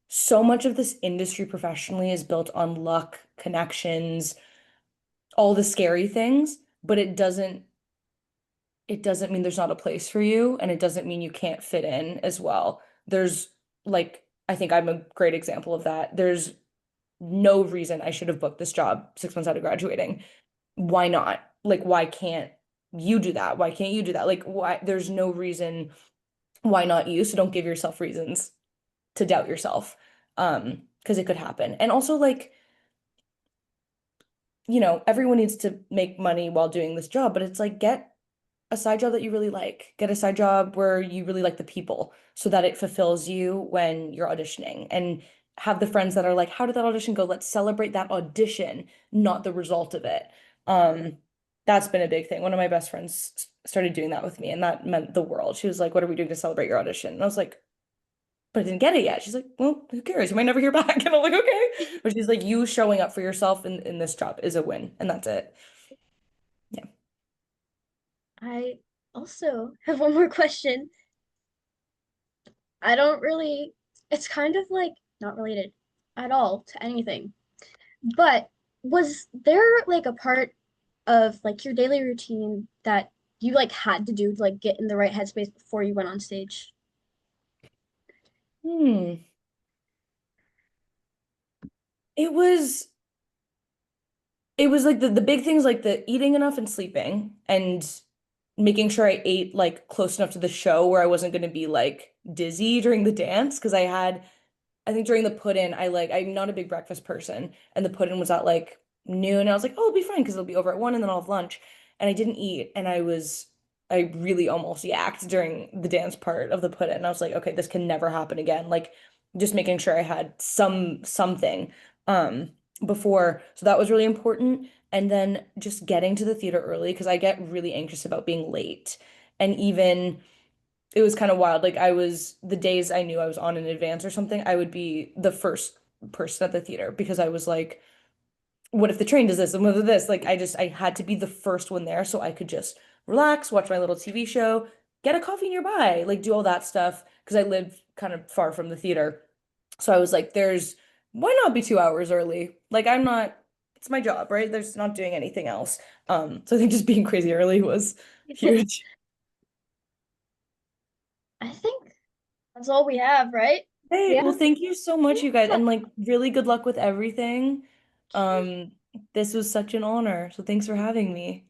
So much of this industry professionally is built on luck, connections, all the scary things, but it doesn't mean there's not a place for you and it doesn't mean you can't fit in as well. There's like I think I'm a great example of that. There's no reason I should have booked this job 6 months out of graduating. Why not? Like, why can't you do that? Why can't you do that? Like, why? There's no reason why not you. So don't give yourself reasons to doubt yourself. Because it could happen. And also, like, everyone needs to make money while doing this job, but it's like get a side job that you really like. Get a side job where you really like the people so that it fulfills you when you're auditioning and have the friends that are like, how did that audition go? Let's celebrate that audition, not the result of it. Um, that's been a big thing. One of my best friends started doing that with me, and that meant the world. She was like, what are we doing to celebrate your audition? And I was like, but I didn't get it yet. She's like, well, who cares? You might never hear back. And I'm like, okay. But she's like, you showing up for yourself in this job is a win, and that's it. Yeah. I also have one more question. I don't really, it's kind of like not related at all to anything. But was there like a part of like your daily routine that you like had to do to like get in the right headspace before you went on stage? Hmm. It was it was like the big things like the eating enough and sleeping and making sure I ate like close enough to the show where I wasn't going to be like dizzy during the dance because I think during the put-in I'm not a big breakfast person and the put-in was at like noon and I was like, "Oh, it'll be fine because it'll be over at 1 and then I'll have lunch." And I didn't eat and I really almost yacked during the dance part of the put in. I was like, okay, this can never happen again. Like just making sure I had something um before. So that was really important. And then just getting to the theater early because I get really anxious about being late. And even it was kind of wild. Like I was the days I knew I was on in advance or something, I would be the first person at the theater because I was like, what if the train does this and what if this? Like I had to be the first one there so I could just relax, watch my little TV show, get a coffee nearby, like do all that stuff because I live kind of far from the theater. So I was like, there's why not be 2 hours early? Like I'm not, it's my job, right? There's not doing anything else. So I think just being crazy early was huge. I think that's all we have, right? Hey, well, Yeah. thank you so much, you guys, and like really good luck with everything. Um, this was such an honor. So thanks for having me.